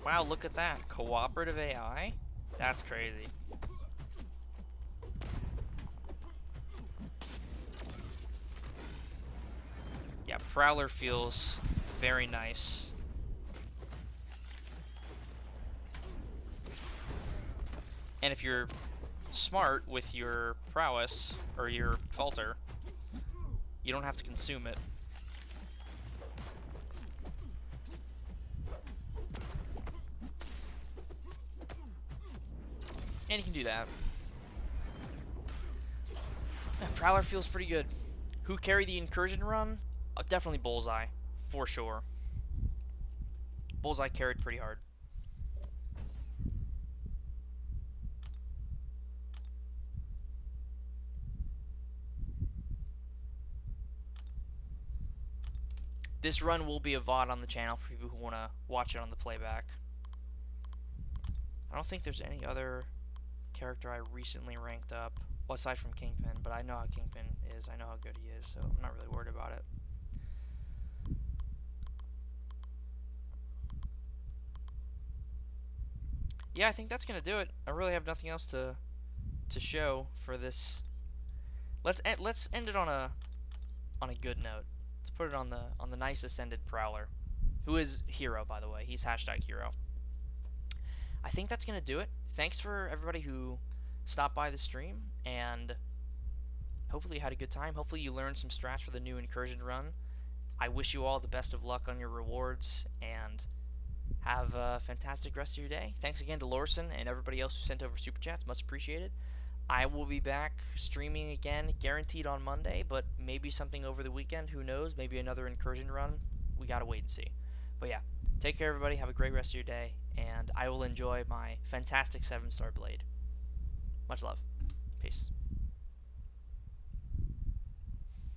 S1: Wow, look at that. Cooperative AI? That's crazy. Yeah, Prowler feels very nice. And if you're smart with your prowess, or your falter, you don't have to consume it. And you can do that. Yeah, Prowler feels pretty good. Who carried the Incursion run? Definitely Bullseye, for sure. Bullseye carried pretty hard. This run will be a VOD on the channel for people who want to watch it on the playback. I don't think there's any other character I recently ranked up, well, aside from Kingpin, but I know how Kingpin is. I know how good he is, so I'm not really worried about it. Yeah, I think that's gonna do it. I really have nothing else to show for this. Let's end it on a good note. Let's put it on the nice Ascended Prowler, who is hero, by the way. He's #hero. I think that's gonna do it. Thanks for everybody who stopped by the stream, and hopefully you had a good time. Hopefully you learned some strats for the new Incursion run. I wish you all the best of luck on your rewards, and have a fantastic rest of your day. Thanks again to Lorson and everybody else who sent over Super Chats. Much appreciated. I will be back streaming again, guaranteed on Monday, but maybe something over the weekend. Who knows? Maybe another Incursion run. We gotta wait and see. But yeah, take care, everybody. Have a great rest of your day, and I will enjoy my fantastic 7-star blade. Much love. Peace.